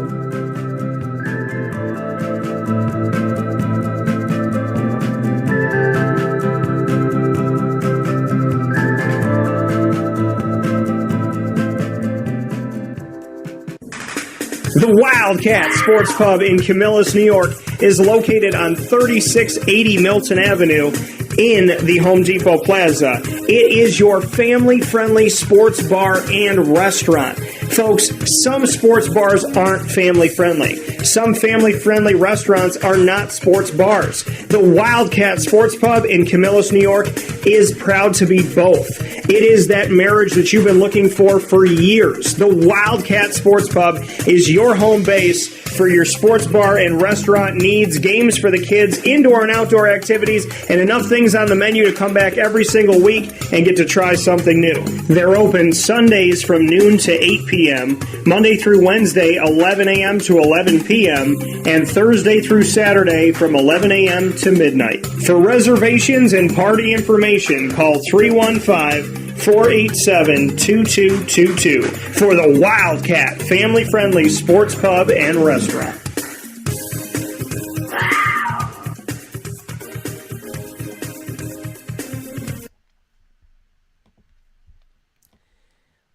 The Wildcat Sports Pub in Camillus, New York is located on 3680 Milton Avenue in the Home Depot Plaza. It is your family-friendly sports bar and restaurant. Folks, some sports bars aren't family-friendly. Some family-friendly restaurants are not sports bars. The Wildcat Sports Pub in Camillus, New York is proud to be both. It is that marriage that you've been looking for years. The Wildcat Sports Pub is your home base for your sports bar and restaurant needs, games for the kids, indoor and outdoor activities, and enough things on the menu to come back every single week and get to try something new. They're open Sundays from noon to 8 p.m., Monday through Wednesday, 11 a.m. to 11 p.m., and Thursday through Saturday from 11 a.m. to midnight. For reservations and party information, call 315-487-2222 for the Wildcat family-friendly sports pub and restaurant.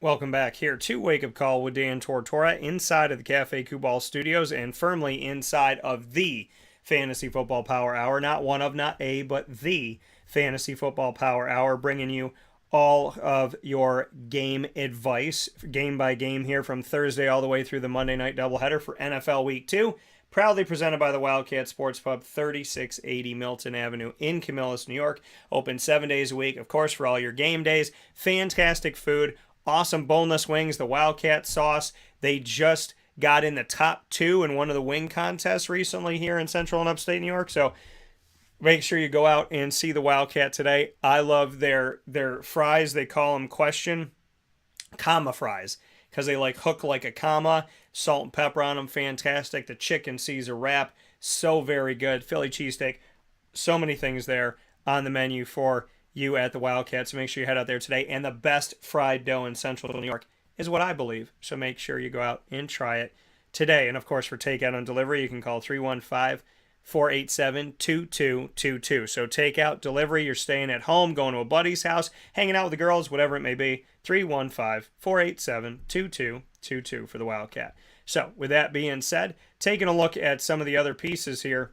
Welcome back here to Wake Up Call with Dan Tortora inside of the Cafe Kubal studios and firmly inside of the Fantasy Football Power Hour. Not one of, not a, but the Fantasy Football Power Hour, bringing you all of your game advice, game by game here from Thursday all the way through the Monday night doubleheader for NFL Week 2. Proudly presented by the Wildcat Sports Pub, 3680 Milton Avenue in Camillus, New York. Open 7 days a week, of course, for all your game days. Fantastic food, awesome boneless wings, the Wildcat sauce. They just got in the top 2 in one of the wing contests recently here in Central and Upstate New York. So make sure you go out and see the Wildcat today. I love their fries. They call them comma fries because they hook like a comma. Salt and pepper on them, fantastic. The chicken Caesar wrap, so very good. Philly cheesesteak, so many things there on the menu for you at the Wildcat. So make sure you head out there today. And the best fried dough in Central New York is what I believe. So make sure you go out and try it today. And of course, for takeout and delivery, you can call 315-487-2222. So takeout, delivery, you're staying at home, going to a buddy's house, hanging out with the girls, whatever it may be, 315-487-2222 for the Wildcat. So with that being said, taking a look at some of the other pieces here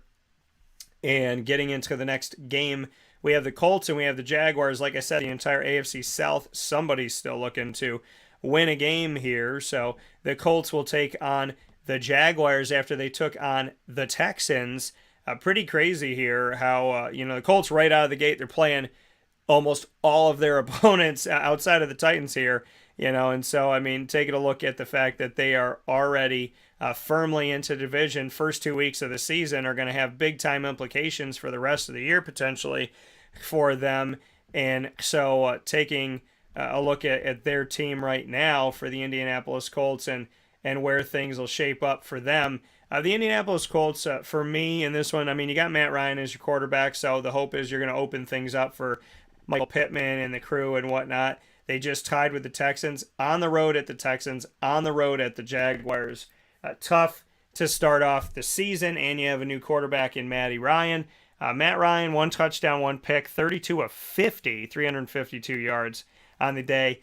and getting into the next game, we have the Colts and we have the Jaguars. Like I said, the entire AFC South, somebody's still looking to win a game here. So the Colts will take on the Jaguars after they took on the Texans. Pretty crazy here how, the Colts right out of the gate, they're playing almost all of their opponents outside of the Titans here, and so, taking a look at the fact that they are already firmly into division, first 2 weeks of the season are going to have big time implications for the rest of the year potentially for them. And so taking a look at their team right now for the Indianapolis Colts and where things will shape up for them. The Indianapolis Colts, for me in this one, you got Matt Ryan as your quarterback, so the hope is you're going to open things up for Michael Pittman and the crew and whatnot. They just tied with the Texans, on the road at the Texans, on the road at the Jaguars. Tough to start off the season, and you have a new quarterback in Matty Ryan. Matt Ryan, 1 touchdown, 1 pick, 32 of 50, 352 yards on the day.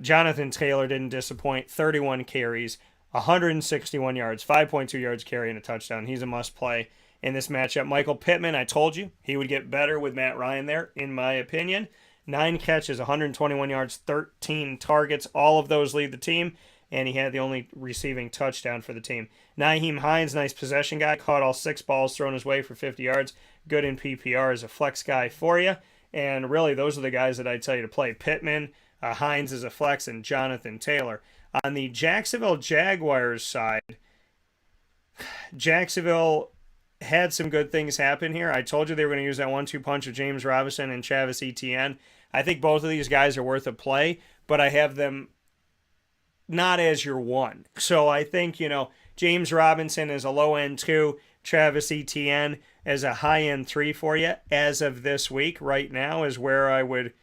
Jonathan Taylor didn't disappoint, 31 carries, 161 yards, 5.2 yards carry and a touchdown. He's a must-play in this matchup. Michael Pittman, I told you, he would get better with Matt Ryan there, in my opinion. 9 catches, 121 yards, 13 targets. All of those lead the team, and he had the only receiving touchdown for the team. Nyheim Hines, nice possession guy, caught all 6 balls thrown his way for 50 yards. Good in PPR as a flex guy for you. And really, those are the guys that I tell you to play. Pittman, Hines as a flex, and Jonathan Taylor. On the Jacksonville Jaguars side, Jacksonville had some good things happen here. I told you they were going to use that 1-2 punch of James Robinson and Travis Etienne. I think both of these guys are worth a play, but I have them not as your one. So I think, James Robinson is a low-end 2, Travis Etienne as a high-end 3 for you as of this week. Right now is where I would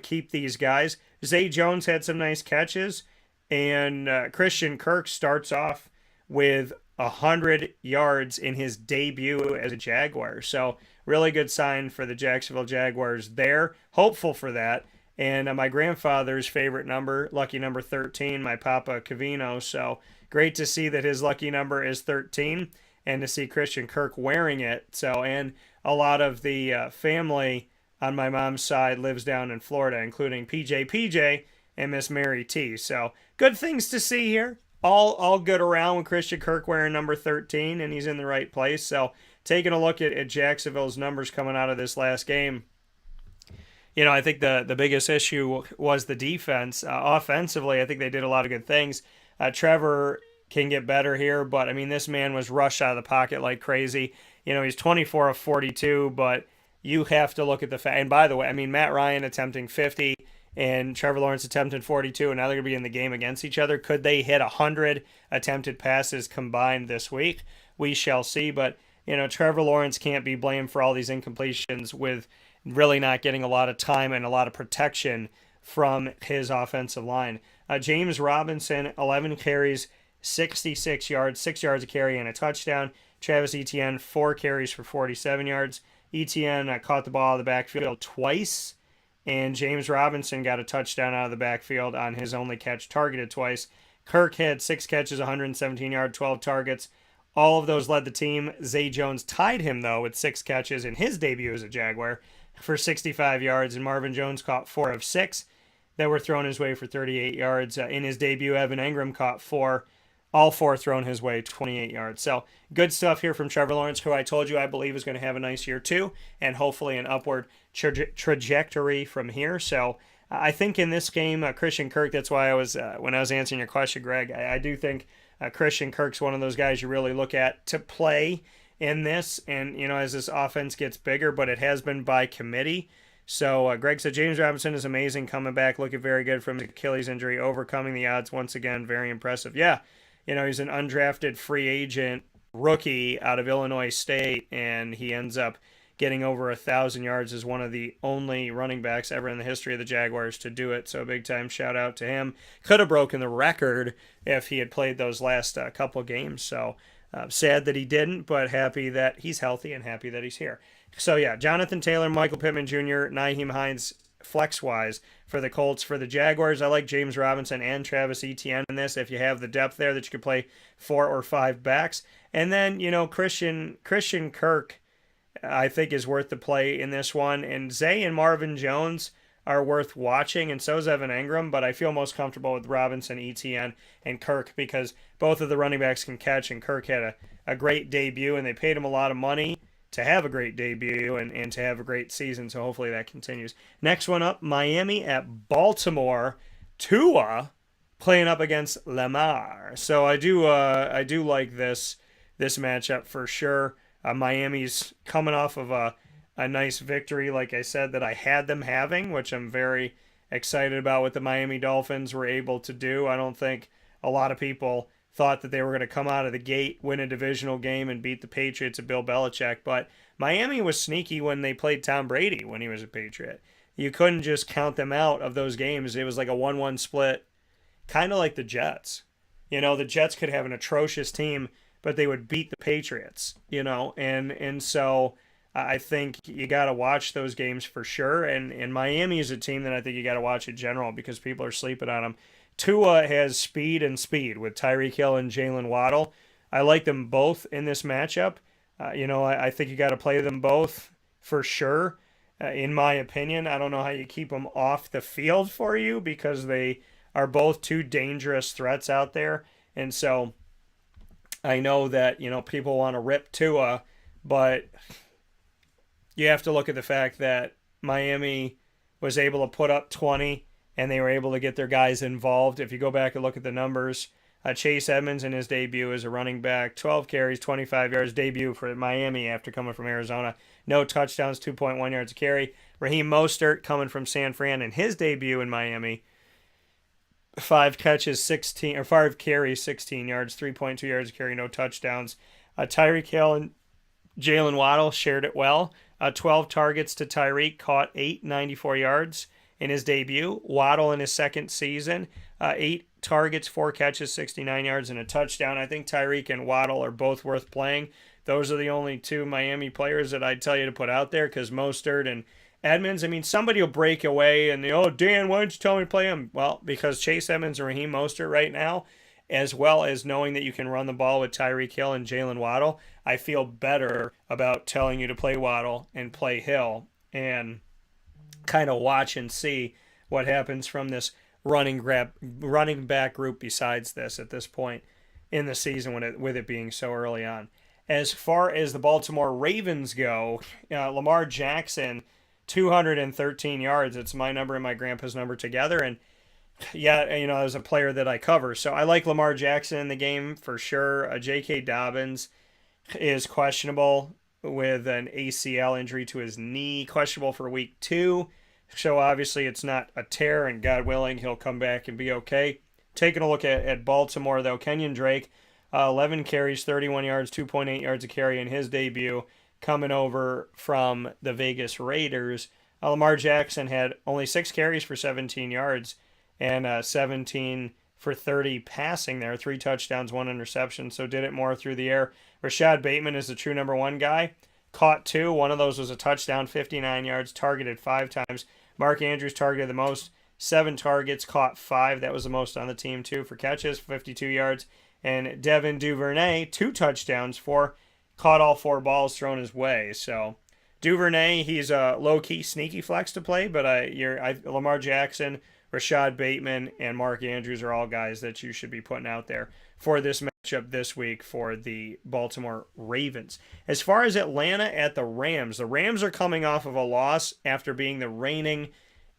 keep these guys. Zay Jones had some nice catches, and Christian Kirk starts off with 100 yards in his debut as a Jaguar. So really good sign for the Jacksonville Jaguars there. Hopeful for that. And my grandfather's favorite number, lucky number 13, my Papa Cavino. So great to see that his lucky number is 13 and to see Christian Kirk wearing it. So, and a lot of the family on my mom's side lives down in Florida, including PJ, and Miss Mary T. So good things to see here. All good around with Christian Kirk wearing number 13, and he's in the right place. So taking a look at Jacksonville's numbers coming out of this last game, I think the biggest issue was the defense. Offensively, I think they did a lot of good things. Trevor can get better here, but, this man was rushed out of the pocket like crazy. He's 24 of 42, but you have to look at the fact. And by the way, Matt Ryan attempting 50 and Trevor Lawrence attempted 42, and now they're going to be in the game against each other. Could they hit 100 attempted passes combined this week? We shall see, but, Trevor Lawrence can't be blamed for all these incompletions with really not getting a lot of time and a lot of protection from his offensive line. James Robinson, 11 carries, 66 yards, 6 yards a carry and a touchdown. Travis Etienne, 4 carries for 47 yards. Etienne caught the ball out of the backfield twice, and James Robinson got a touchdown out of the backfield on his only catch, targeted twice. Kirk had 6 catches, 117 yards, 12 targets. All of those led the team. Zay Jones tied him, though, with 6 catches in his debut as a Jaguar for 65 yards, and Marvin Jones caught 4 of 6 that were thrown his way for 38 yards. In his debut, Evan Engram caught 4, all 4 thrown his way, 28 yards. So good stuff here from Trevor Lawrence, who I told you I believe is going to have a nice year too, and hopefully an upward trajectory from here. So I think in this game, Christian Kirk, that's why I was, when I was answering your question, Greg, I do think Christian Kirk's one of those guys you really look at to play in this, and as this offense gets bigger, but it has been by committee. So Greg said James Robinson is amazing, coming back, looking very good from his Achilles injury, overcoming the odds once again, very impressive. Yeah, he's an undrafted free agent rookie out of Illinois State, and he ends up getting over 1,000 yards as one of the only running backs ever in the history of the Jaguars to do it. So a big time shout out to him. Could have broken the record if he had played those last couple games. So sad that he didn't, but happy that he's healthy and happy that he's here. So yeah, Jonathan Taylor, Michael Pittman Jr., Nyheim Hines, flex-wise for the Colts. For the Jaguars, I like James Robinson and Travis Etienne in this if you have the depth there that you could play 4 or 5 backs. And then, Christian Kirk, I think, is worth the play in this one. And Zay and Marvin Jones are worth watching, and so is Evan Engram, but I feel most comfortable with Robinson, Etienne, and Kirk because both of the running backs can catch, and Kirk had a great debut, and they paid him a lot of money to have a great debut and to have a great season, so hopefully that continues. Next one up, Miami at Baltimore. Tua playing up against Lamar. So I do like this matchup for sure. Miami's coming off of a nice victory, like I said, that I had them having, which I'm very excited about what the Miami Dolphins were able to do. I don't think a lot of people thought that they were going to come out of the gate, win a divisional game, and beat the Patriots of Bill Belichick. But Miami was sneaky when they played Tom Brady when he was a Patriot. You couldn't just count them out of those games. It was like a 1-1 split, kind of like the Jets. The Jets could have an atrocious team, but they would beat the Patriots, and so I think you got to watch those games for sure. And Miami is a team that I think you got to watch in general because people are sleeping on them. Tua has speed with Tyreek Hill and Jalen Waddle. I like them both in this matchup. I think you got to play them both for sure. In my opinion, I don't know how you keep them off the field for you because they are both two dangerous threats out there. And so I know that, people want to rip Tua, but you have to look at the fact that Miami was able to put up 20 and they were able to get their guys involved. If you go back and look at the numbers, Chase Edmonds in his debut as a running back, 12 carries, 25 yards, debut for Miami after coming from Arizona. No touchdowns, 2.1 yards a carry. Raheem Mostert coming from San Fran in his debut in Miami, 5 carries, 16 yards, 3.2 yards a carry, no touchdowns. Tyreek Hill and Jalen Waddle shared it well. 12 targets to Tyreek, caught 8, 94 yards in his debut. Waddle in his second season, 8 targets, 4 catches, 69 yards, and a touchdown. I think Tyreek and Waddle are both worth playing. Those are the only 2 Miami players that I'd tell you to put out there because Mostert and Edmonds, somebody will break away and, Dan, why don't you tell me to play him? Well, because Chase Edmonds and Raheem Mostert right now, as well as knowing that you can run the ball with Tyreek Hill and Jalen Waddle, I feel better about telling you to play Waddle and play Hill and kind of watch and see what happens from this running back group besides this at this point in the season with it being so early on. As far as the Baltimore Ravens go, Lamar Jackson, 213 yards. It's my number and my grandpa's number together. And yeah, as a player that I cover. So I like Lamar Jackson in the game for sure. J.K. Dobbins is questionable with an ACL injury to his knee, questionable for week 2. So obviously it's not a tear, and God willing, he'll come back and be okay. Taking a look at Baltimore, though, Kenyon Drake, 11 carries, 31 yards, 2.8 yards a carry in his debut, coming over from the Vegas Raiders. Lamar Jackson had only 6 carries for 17 yards and 17 for 30 passing there, 3 touchdowns, 1 interception, so did it more through the air. Rashad Bateman is the true number 1 guy. Caught 2. One of those was a touchdown, 59 yards, targeted 5 times. Mark Andrews targeted the most, 7 targets, caught 5. That was the most on the team, too, for catches, 52 yards. And Devin Duvernay, 2 touchdowns, caught all 4 balls thrown his way. So Duvernay, he's a low-key, sneaky flex to play, but Lamar Jackson, Rashad Bateman, and Mark Andrews are all guys that you should be putting out there for this matchup this week for the Baltimore Ravens. As far as Atlanta at the Rams are coming off of a loss after being the reigning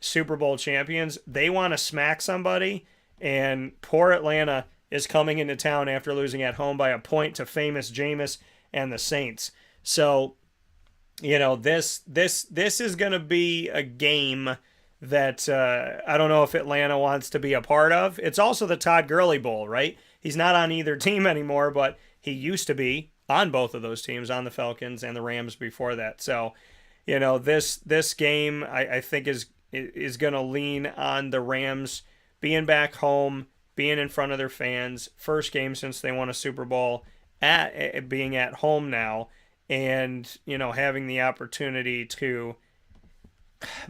Super Bowl champions. They want to smack somebody, and poor Atlanta is coming into town after losing at home by a point to famous Jameis and the Saints. So, this is going to be a game that I don't know if Atlanta wants to be a part of. It's also the Todd Gurley Bowl, right? He's not on either team anymore, but he used to be on both of those teams, on the Falcons and the Rams before that. So, this game I think is going to lean on the Rams being back home, being in front of their fans, first game since they won a Super Bowl, at being at home now, and having the opportunity to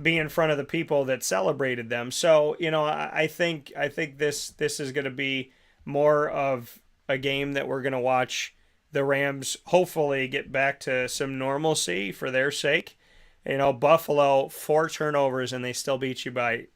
be in front of the people that celebrated them. So I think this is going to be more of a game that we're going to watch the Rams hopefully get back to some normalcy for their sake. Buffalo, 4 turnovers, and they still beat you by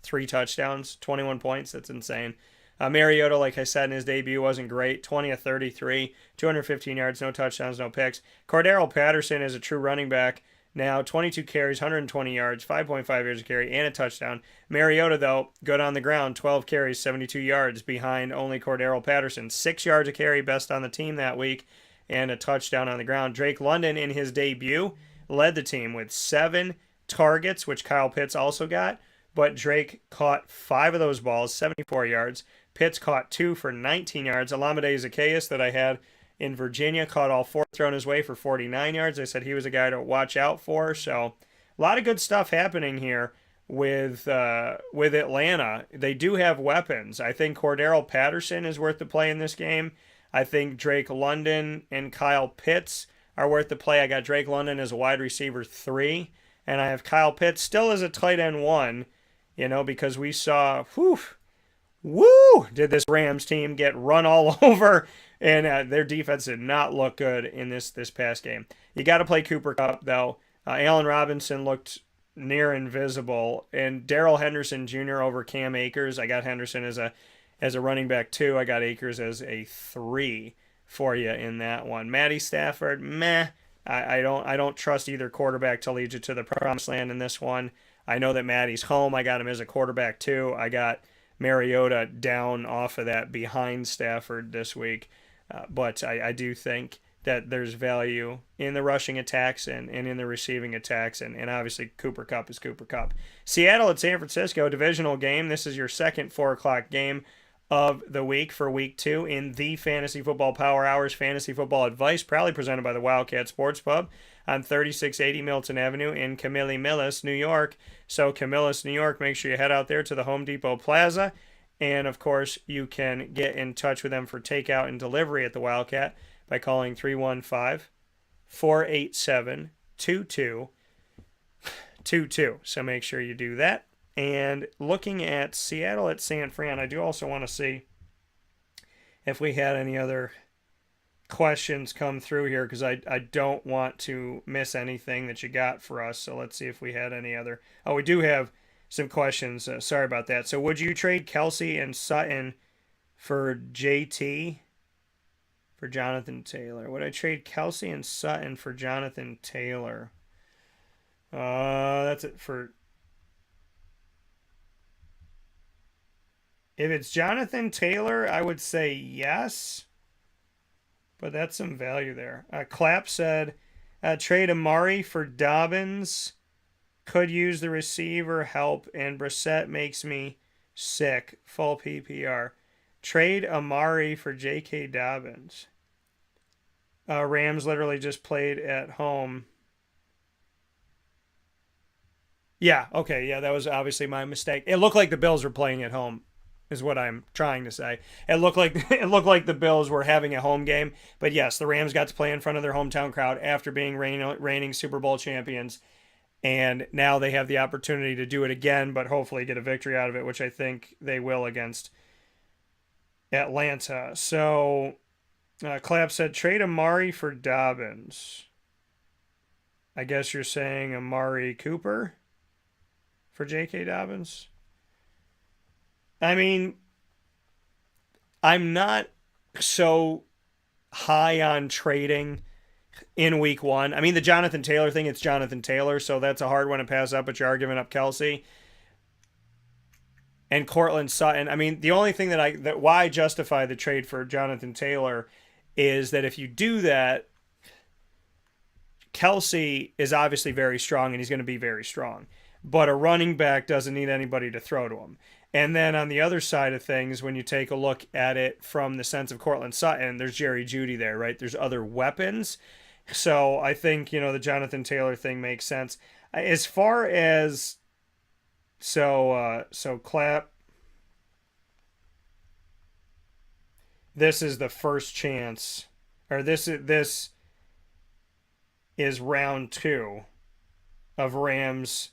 3 touchdowns, 21 points. That's insane. Mariota, like I said in his debut, wasn't great. 20 of 33, 215 yards, no touchdowns, no picks. Cordero Patterson is a true running back now, 22 carries, 120 yards, 5.5 yards a carry, and a touchdown. Mariota, though, good on the ground, 12 carries, 72 yards, behind only Cordero Patterson. 6 yards a carry, best on the team that week, and a touchdown on the ground. Drake London, in his debut, led the team with 7 targets, which Kyle Pitts also got, but Drake caught 5 of those balls, 74 yards. Pitts caught 2 for 19 yards. Olamide Zaccheaus, that I had in Virginia, caught all 4 thrown his way for 49 yards. I said he was a guy to watch out for. So a lot of good stuff happening here with Atlanta. They do have weapons. I think Cordero Patterson is worth the play in this game. I think Drake London and Kyle Pitts are worth the play. I got Drake London as a wide receiver 3, and I have Kyle Pitts still as a tight end 1, because we saw, did this Rams team get run all over, and their defense did not look good in this past game. You got to play Cooper Kupp, though. Allen Robinson looked near invisible, and Darrell Henderson Jr. over Cam Akers. I got Henderson as a running back 2. I got Akers as a 3 for you in that one. Matty Stafford, meh. I don't trust either quarterback to lead you to the promised land in this one. I know that Matty's home. I got him as a quarterback 2. I got Mariota down off of that behind Stafford this week. But I do think that there's value in the rushing attacks and in the receiving attacks. And obviously Cooper Kupp is Cooper Kupp. Seattle at San Francisco, divisional game. This is your second 4 o'clock game of the week for week 2 in the Fantasy Football Power Hours Fantasy Football Advice, proudly presented by the Wildcat Sports Pub on 3680 Milton Avenue in Camillus, New York. So Camillus, New York, make sure you head out there to the Home Depot Plaza. And, of course, you can get in touch with them for takeout and delivery at the Wildcat by calling 315-487-2222. So make sure you do that. And looking at Seattle at San Fran, I do also want to see if we had any other questions come through here, because I don't want to miss anything that you got for us. So let's see if we had any other. Oh, we do have some questions. Sorry about that. So would you trade Kelsey and Sutton for JT for Jonathan Taylor? Would I trade Kelsey and Sutton for Jonathan Taylor? That's it for... If it's Jonathan Taylor, I would say yes. But that's some value there. Clapp said, trade Amari for Dobbins. Could use the receiver help, and Brissett makes me sick. Full PPR. Trade Amari for J.K. Dobbins. Rams literally just played at home. Yeah, okay, yeah, that was obviously my mistake. It looked like the Bills were playing at home, is what I'm trying to say. It looked like the Bills were having a home game, but yes, the Rams got to play in front of their hometown crowd after being reigning Super Bowl champions, and now they have the opportunity to do it again, but hopefully get a victory out of it, which I think they will against Atlanta. So, Clapp said, trade Amari for Dobbins. I guess you're saying Amari Cooper for J.K. Dobbins? I mean, I'm not so high on trading in week 1. I mean, the Jonathan Taylor thing, it's Jonathan Taylor, so that's a hard one to pass up, but you are giving up Kelsey. And Cortland Sutton. I mean, the only thing that why I justify the trade for Jonathan Taylor is that if you do that, Kelsey is obviously very strong, and he's going to be very strong. But a running back doesn't need anybody to throw to him. And then on the other side of things, when you take a look at it from the sense of Cortland Sutton, there's Jerry Jeudy there, right? There's other weapons. So I think, the Jonathan Taylor thing makes sense. As far as so Clap, this is the first chance, or this is round 2 of Rams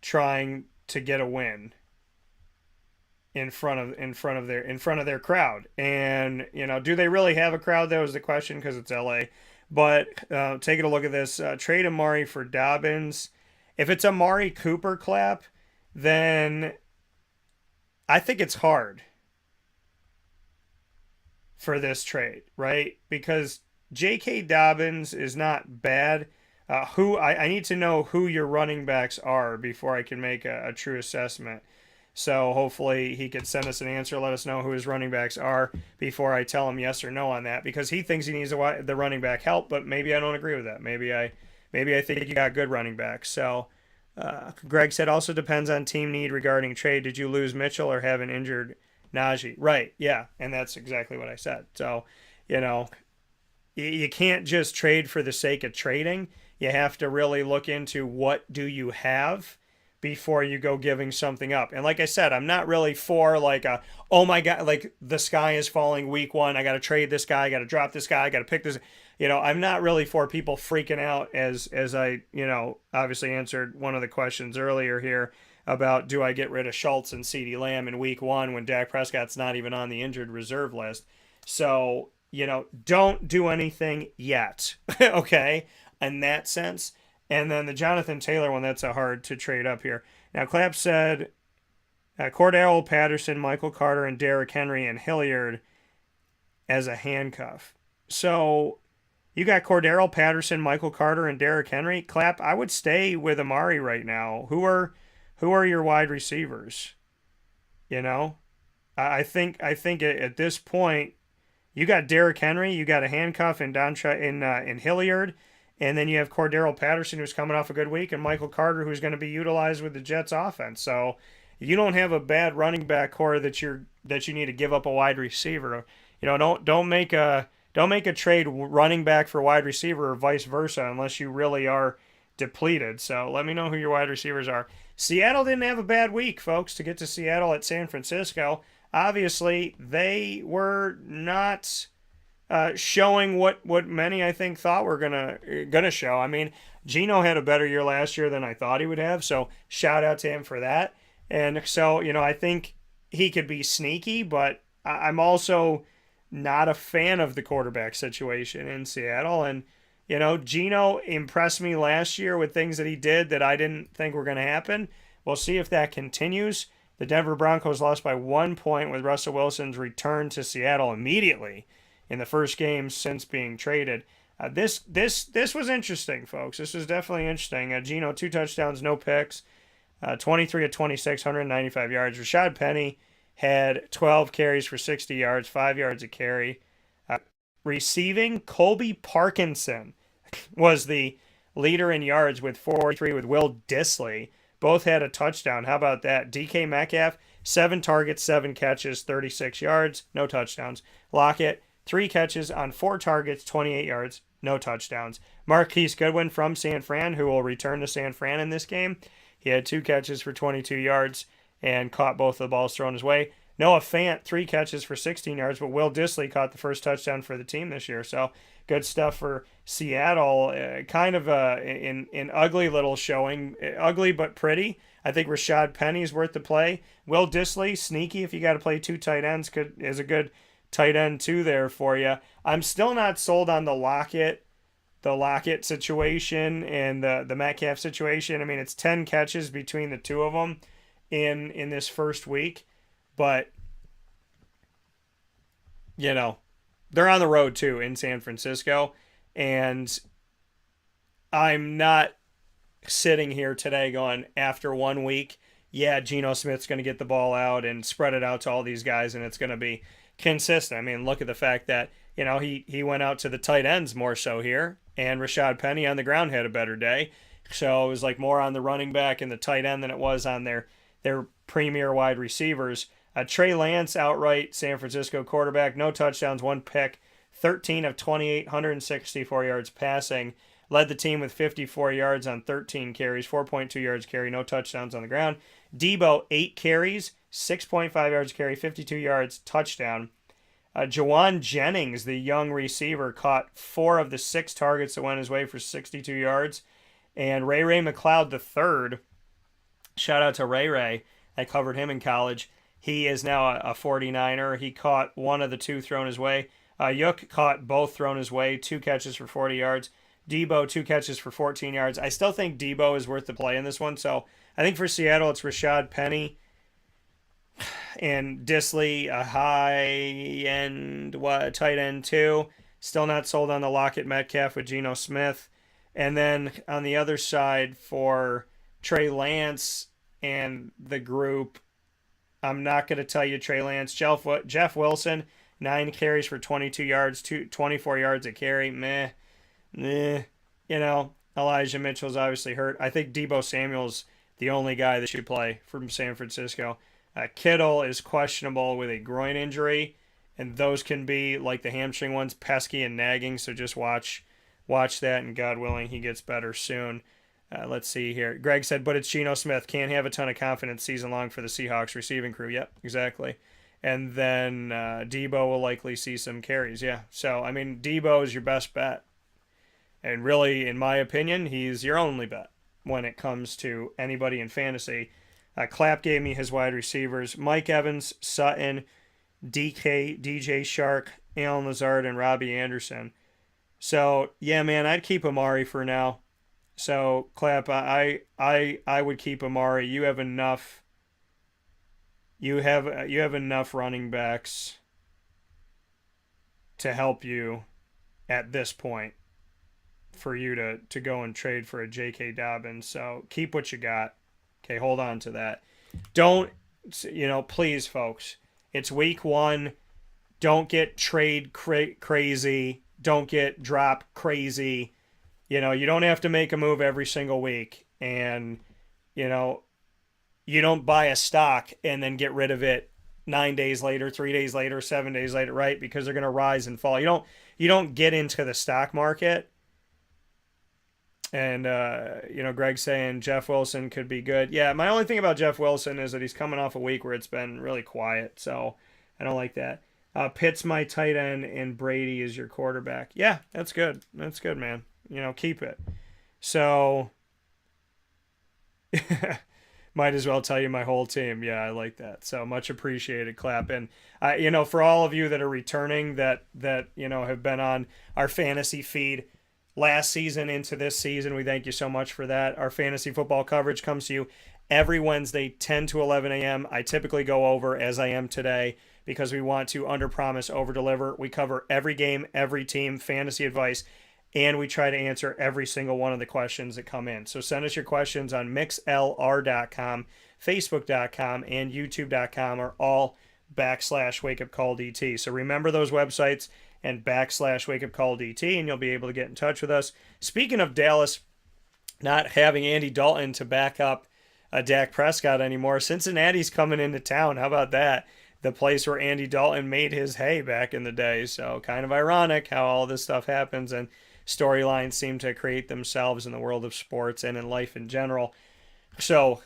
trying to get a win in front of their crowd. And do they really have a crowd? That was the question, because it's LA. But taking a look at this, trade Amari for Dobbins. If it's Amari Cooper, Clap, then I think it's hard for this trade, right? Because J.K. Dobbins is not bad. I need to know who your running backs are before I can make a true assessment. So hopefully he could send us an answer, let us know who his running backs are before I tell him yes or no on that, because he thinks he needs the running back help, but maybe I don't agree with that. Maybe I think you got good running backs. So Greg said also depends on team need regarding trade. Did you lose Mitchell or have an injured Najee? Right, yeah, and that's exactly what I said. So, you can't just trade for the sake of trading. You have to really look into what do you have before you go giving something up. And like I said, I'm not really for oh my God, like the sky is falling week 1. I got to trade this guy. I got to drop this guy. I got to pick this. I'm not really for people freaking out as I, obviously answered one of the questions earlier here about do I get rid of Schultz and CeeDee Lamb in week 1 when Dak Prescott's not even on the injured reserve list. So, don't do anything yet. Okay. In that sense. And then the Jonathan Taylor one, that's a hard to trade up here. Now, Clapp said Cordell Patterson, Michael Carter, and Derrick Henry and Hilliard as a handcuff. So you got Cordell Patterson, Michael Carter, and Derrick Henry. Clapp, I would stay with Amari right now. Who are your wide receivers? I think at this point you got Derrick Henry, you got a handcuff in Hilliard. And then you have Cordero Patterson, who's coming off a good week, and Michael Carter, who's going to be utilized with the Jets offense. So you don't have a bad running back core that you need to give up a wide receiver. Don't make a trade running back for wide receiver or vice versa unless you really are depleted. So let me know who your wide receivers are. Seattle didn't have a bad week, folks, to get to Seattle at San Francisco. Obviously, they were not showing what many I think thought were gonna show. I mean, Geno had a better year last year than I thought he would have, so shout out to him for that. And so I think he could be sneaky, but I'm also not a fan of the quarterback situation in Seattle. And Geno impressed me last year with things that he did that I didn't think were going to happen. We'll see if that continues. The Denver Broncos lost by 1 point with Russell Wilson's return to Seattle immediately in the first game since being traded. This was interesting, folks. This was definitely interesting. Geno, 2 touchdowns, no picks, 23 of 26, 195 yards. Rashad Penny had 12 carries for 60 yards, 5 yards a carry. Receiving, Colby Parkinson was the leader in yards with 43 with Will Dissly. Both had a touchdown. How about that? DK Metcalf, 7 targets, 7 catches, 36 yards, no touchdowns. Lockett, 3 catches on 4 targets, 28 yards, no touchdowns. Marquise Goodwin from San Fran, who will return to San Fran in this game. He had 2 catches for 22 yards and caught both of the balls thrown his way. Noah Fant, 3 catches for 16 yards, but Will Dissly caught the first touchdown for the team this year. So good stuff for Seattle. Kind of an ugly little showing. Ugly but pretty. I think Rashad Penny's worth the play. Will Dissly, sneaky if you got to play 2 tight ends, is a good tight end too there for you. I'm still not sold on the Lockett situation and the Metcalf situation. I mean, it's 10 catches between the two of them in this first week, but they're on the road too in San Francisco, and I'm not sitting here today going after 1 week, yeah, Geno Smith's going to get the ball out and spread it out to all these guys and it's going to be consistent. I mean, look at the fact that he went out to the tight ends more so here, and Rashad Penny on the ground had a better day. So it was like more on the running back and the tight end than it was on their premier wide receivers. Trey Lance, outright San Francisco quarterback, no touchdowns, 1 pick, 13 of 28, 164 yards passing. Led the team with 54 yards on 13 carries, 4.2 yards carry, no touchdowns on the ground. Debo, 8 carries, 6.5 yards carry, 52 yards, touchdown. Jawan Jennings, the young receiver, caught 4 of the 6 targets that went his way for 62 yards. And Ray McLeod III, shout out to Ray. I covered him in college. He is now a 49er. He caught 1 of the 2 thrown his way. Yuk caught both thrown his way, 2 catches for 40 yards. Debo, 2 catches for 14 yards. I still think Debo is worth the play in this one. So I think for Seattle, it's Rashad Penny and Disley, a high-end tight end too. Still not sold on the Lockett Metcalf with Geno Smith. And then on the other side for Trey Lance and the group, I'm not going to tell you Trey Lance. Jeff Wilson, 9 carries for 22 yards, 24 yards a carry. Meh. Elijah Mitchell's obviously hurt. I think Deebo Samuel's the only guy that should play from San Francisco. Kittle is questionable with a groin injury, and those can be, like the hamstring ones, pesky and nagging, so just watch that, and God willing, he gets better soon. Let's see here. Greg said, but it's Geno Smith. Can't have a ton of confidence season long for the Seahawks receiving crew. Yep, exactly. And then Debo will likely see some carries. Yeah, so, Debo is your best bet. And really, in my opinion, he's your only bet when it comes to anybody in fantasy. Clapp gave me his wide receivers: Mike Evans, Sutton, DJ Shark, Allen Lazard, and Robbie Anderson. So, yeah, man, I'd keep Amari for now. So, Clapp, I would keep Amari. You have enough. You have enough running backs to help you at this point for you to go and trade for a J.K. Dobbins. So keep what you got. Okay, hold on to that. Don't, please, folks. It's week 1. Don't get trade crazy. Don't get drop crazy. You don't have to make a move every single week. And, you don't buy a stock and then get rid of it 9 days later, 3 days later, 7 days later, right? Because they're going to rise and fall. You don't get into the stock market. And, Greg's saying Jeff Wilson could be good. Yeah, my only thing about Jeff Wilson is that he's coming off a week where it's been really quiet. So I don't like that. Pitt's my tight end and Brady is your quarterback. Yeah, that's good. That's good, man. Keep it. So might as well tell you my whole team. Yeah, I like that. So much appreciated, Clapp. And, for all of you that are returning that have been on our fantasy feed last season into this season, we thank you so much for that. Our fantasy football coverage comes to you every Wednesday, 10 to 11 a.m. I typically go over, as I am today, because we want to under-promise, over-deliver. We cover every game, every team, fantasy advice, and we try to answer every single one of the questions that come in. So send us your questions on mixlr.com, facebook.com, and youtube.com are all /WakeUpCallDT. So remember those websites and /WakeUpCallDT, and you'll be able to get in touch with us. Speaking of Dallas not having Andy Dalton to back up Dak Prescott anymore, Cincinnati's coming into town. How about that? The place where Andy Dalton made his hay back in the day. So kind of ironic how all this stuff happens, and storylines seem to create themselves in the world of sports and in life in general. So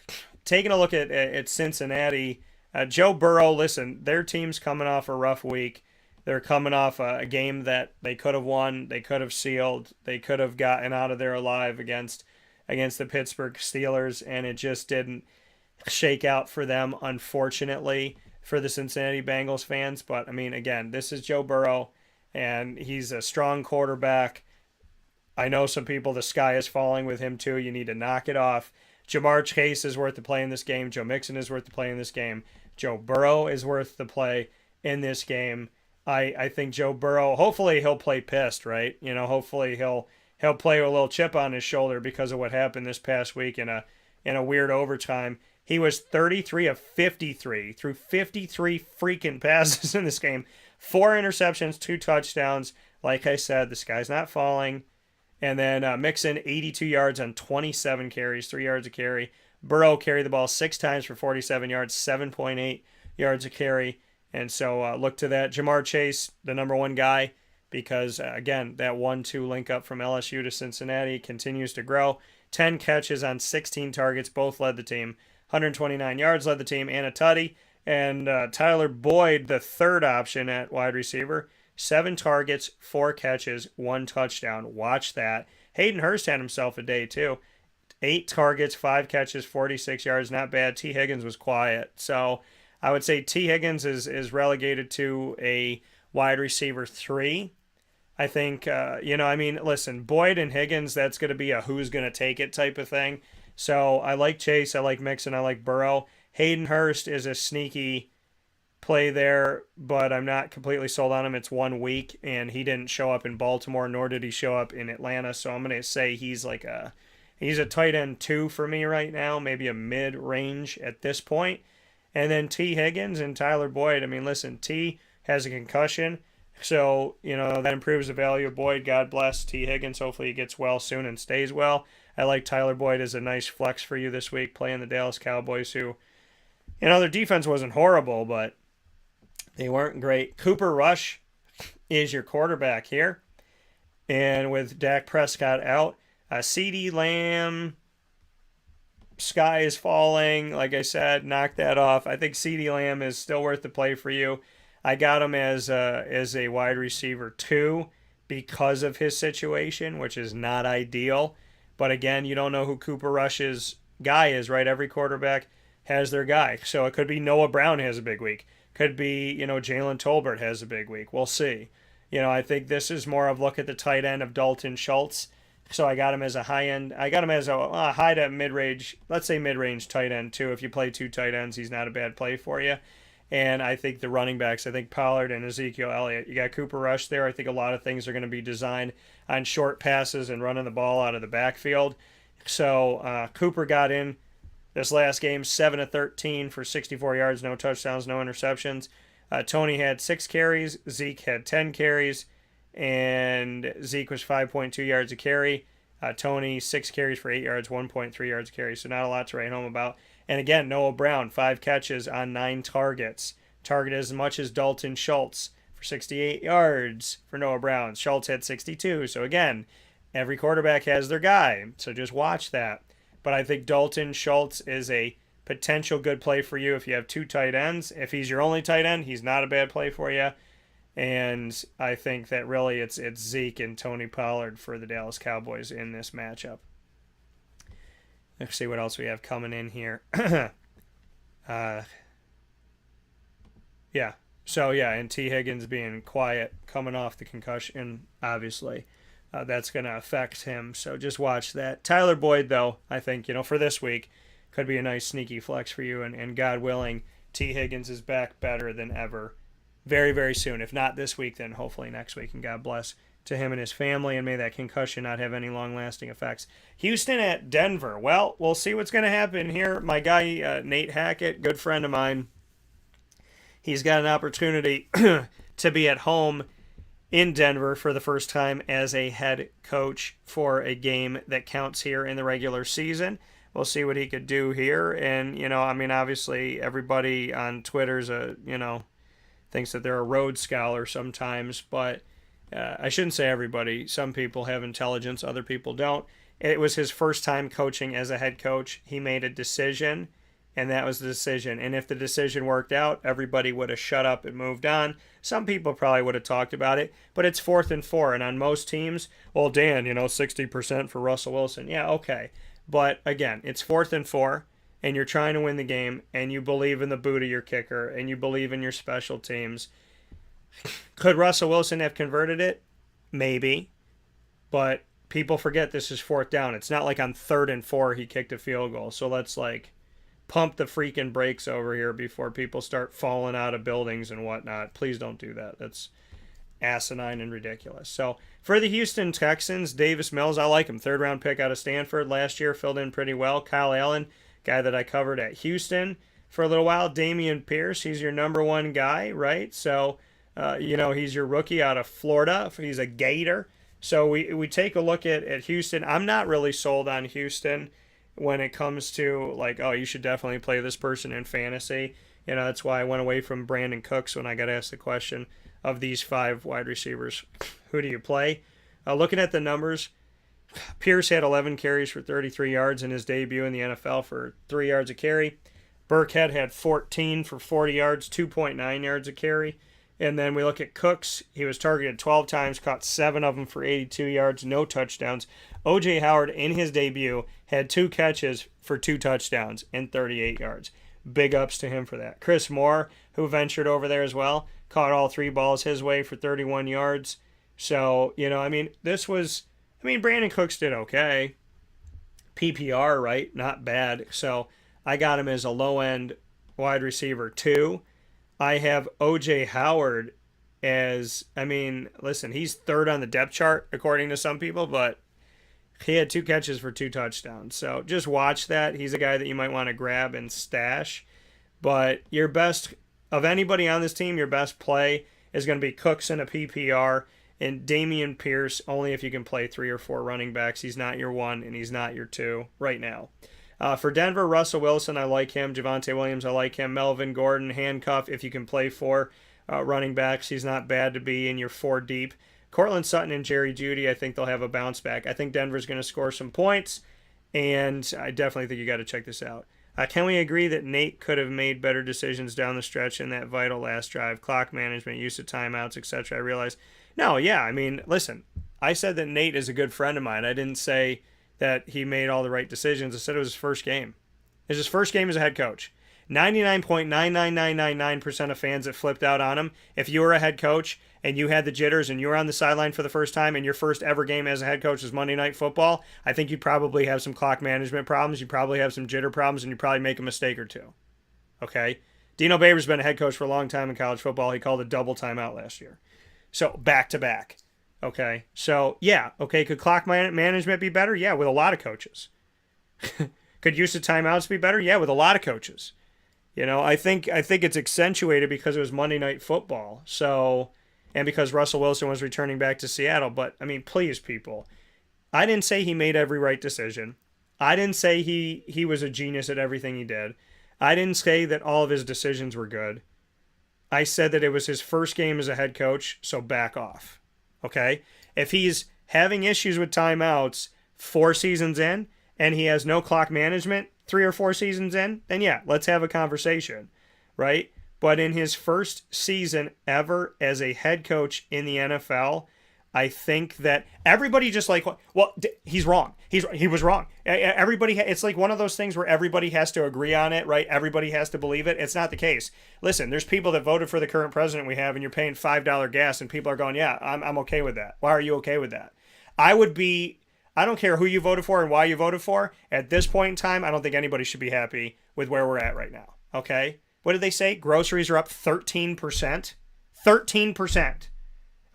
taking a look at Cincinnati, Joe Burrow, listen, their team's coming off a rough week. They're coming off a game that they could have won, they could have sealed, they could have gotten out of there alive against the Pittsburgh Steelers, and it just didn't shake out for them, unfortunately, for the Cincinnati Bengals fans. But, again, this is Joe Burrow, and he's a strong quarterback. I know some people, the sky is falling with him too. You need to knock it off. Jamar Chase is worth the play in this game. Joe Mixon is worth the play in this game. Joe Burrow is worth the play in this game. I think Joe Burrow, hopefully he'll play pissed, right? Hopefully he'll play with a little chip on his shoulder because of what happened this past week in a weird overtime. He was 33 of 53 through 53 freaking passes in this game. 4 interceptions, 2 touchdowns. Like I said, the sky's not falling. And then Mixon, 82 yards on 27 carries, 3 yards a carry. Burrow carried the ball 6 times for 47 yards, 7.8 yards a carry. And so look to that. Jamar Chase, the number one guy, because, again, that 1-2 link up from LSU to Cincinnati continues to grow. 10 catches on 16 targets, both led the team. 129 yards led the team, and a tutty. And Tyler Boyd, the third option at wide receiver, 7 targets, 4 catches, 1 touchdown. Watch that. Hayden Hurst had himself a day, too. 8 targets, 5 catches, 46 yards. Not bad. T. Higgins was quiet. So I would say T. Higgins is relegated to a wide receiver 3. I think, listen, Boyd and Higgins, that's going to be a who's going to take it type of thing. So I like Chase, I like Mixon, I like Burrow. Hayden Hurst is a sneaky play there, but I'm not completely sold on him. It's 1 week, and he didn't show up in Baltimore, nor did he show up in Atlanta. So I'm going to say he's a tight end 2 for me right now, maybe a mid-range at this point. And then T. Higgins and Tyler Boyd. I mean, listen, T has a concussion, so, that improves the value of Boyd. God bless T. Higgins. Hopefully he gets well soon and stays well. I like Tyler Boyd as a nice flex for you this week, playing the Dallas Cowboys, who, their defense wasn't horrible, but they weren't great. Cooper Rush is your quarterback here. And with Dak Prescott out, CeeDee Lamb, sky is falling. Like I said, knock that off. I think CeeDee Lamb is still worth the play for you. I got him as a wide receiver 2 because of his situation, which is not ideal. But again, you don't know who Cooper Rush's guy is, right? Every quarterback has their guy. So it could be Noah Brown has a big week. Could be, Jalen Tolbert has a big week. We'll see. I think this is more of look at the tight end of Dalton Schultz. So I got him as a high end. I got him as a high to mid-range, let's say mid-range tight end too. If you play 2 tight ends, he's not a bad play for you. And I think the running backs, I think Pollard and Ezekiel Elliott. You got Cooper Rush there. I think a lot of things are going to be designed on short passes and running the ball out of the backfield. So Cooper got in this last game, 7 of 13 for 64 yards, no touchdowns, no interceptions. Tony had 6 carries. Zeke had 10 carries. And Zeke was 5.2 yards a carry. Tony, 6 carries for 8 yards, 1.3 yards a carry. So not a lot to write home about. And again, Noah Brown, 5 catches on 9 targets. Targeted as much as Dalton Schultz for 68 yards for Noah Brown. Schultz had 62. So again, every quarterback has their guy. So just watch that. But I think Dalton Schultz is a potential good play for you if you have 2 tight ends. If he's your only tight end, he's not a bad play for you. And I think that really it's Zeke and Tony Pollard for the Dallas Cowboys in this matchup. Let's see what else we have coming in here. And T. Higgins being quiet, coming off the concussion, obviously. That's going to affect him, so just watch that. Tyler Boyd, though, I think, for this week, could be a nice sneaky flex for you, and God willing, T. Higgins is back better than ever very, very soon. If not this week, then hopefully next week, and God bless to him and his family, and may that concussion not have any long-lasting effects. Houston at Denver. Well, we'll see what's going to happen here. My guy, Nate Hackett, good friend of mine, he's got an opportunity to be at home in Denver for the first time as a head coach for a game that counts here in the regular season. We'll see what he could do here. And, obviously everybody on Twitter's thinks that they're a Rhodes Scholar sometimes, but I shouldn't say everybody. Some people have intelligence, other people don't. It was his first time coaching as a head coach. He made a decision, and that was the decision. And if the decision worked out, everybody would have shut up and moved on. Some people probably would have talked about it, but it's 4th and 4. And on most teams, well, Dan, 60% for Russell Wilson. Yeah, okay. But again, it's 4th and 4, and you're trying to win the game, and you believe in the boot of your kicker, and you believe in your special teams. Could Russell Wilson have converted it? Maybe. But people forget this is 4th down. It's not like on 3rd and 4 he kicked a field goal. So let's pump the freaking brakes over here before people start falling out of buildings and whatnot. Please don't do that. That's asinine and ridiculous. So for the Houston Texans, Davis Mills, I like him. 3rd round pick out of Stanford last year, filled in pretty well. Kyle Allen, guy that I covered at Houston for a little while. Damian Pierce, he's your number 1 guy, right? So, he's your rookie out of Florida. He's a Gator. So we take a look at Houston. I'm not really sold on Houston. when it comes to like, oh, you should definitely play this person in fantasy. That's why I went away from Brandon Cooks when I got asked the question of these 5 wide receivers. Who do you play? Looking at the numbers, Pierce had 11 carries for 33 yards in his debut in the NFL for 3 yards a carry. Burkhead had 14 for 40 yards, 2.9 yards a carry. And then we look at Cooks. He was targeted 12 times, caught 7 of them for 82 yards, no touchdowns. O.J. Howard, in his debut, had 2 catches for 2 touchdowns and 38 yards. Big ups to him for that. Chris Moore, who ventured over there as well, caught all 3 balls his way for 31 yards. So, Brandon Cooks did okay. PPR, right? Not bad. So I got him as a low-end wide receiver 2. I have O.J. Howard as, listen, he's 3rd on the depth chart, according to some people, but he had 2 catches for 2 touchdowns. So just watch that. He's a guy that you might want to grab and stash. But your best, of anybody on this team, your best play is going to be Cooks in a PPR and Dameon Pierce, only if you can play 3 or 4 running backs. He's not your 1 and he's not your 2 right now. For Denver, Russell Wilson, I like him. Javonte Williams, I like him. Melvin Gordon, handcuff if you can play 4 running backs. He's not bad to be in your 4 deep. Cortland Sutton and Jerry Jeudy, I think they'll have a bounce back. I think Denver's going to score some points, and I definitely think you got to check this out. Can we agree that Nate could have made better decisions down the stretch in that vital last drive? Clock management, use of timeouts, etc. I realize. No, yeah, listen, I said that Nate is a good friend of mine. I didn't say that he made all the right decisions. I said it was his first game. It was his first game as a head coach. 99.99999% of fans that flipped out on him. If you were a head coach and you had the jitters and you were on the sideline for the first time and your first ever game as a head coach was Monday Night Football, I think you'd probably have some clock management problems. You'd probably have some jitter problems, and you'd probably make a mistake or 2. Okay? Dino Babers been a head coach for a long time in college football. He called a double timeout last year. So, back-to-back. Okay, so yeah, okay, could clock management be better? Yeah, with a lot of coaches. Could use of timeouts be better? Yeah, with a lot of coaches. I think it's accentuated because it was Monday Night Football. So, and because Russell Wilson was returning back to Seattle. But please, people, I didn't say he made every right decision. I didn't say he was a genius at everything he did. I didn't say that all of his decisions were good. I said that it was his first game as a head coach, so back off. Okay? If he's having issues with timeouts 4 seasons in and he has no clock management 3 or 4 seasons in, then yeah, let's have a conversation, right? But in his first season ever as a head coach in the NFL, I think that everybody just he's wrong. He was wrong. Everybody, it's like one of those things where everybody has to agree on it, right? Everybody has to believe it. It's not the case. Listen, there's people that voted for the current president we have, and you're paying $5 gas, and people are going, yeah, I'm okay with that. Why are you okay with that? I don't care who you voted for and why you voted for. At this point in time, I don't think anybody should be happy with where we're at right now. Okay? What did they say? Groceries are up 13%. 13%.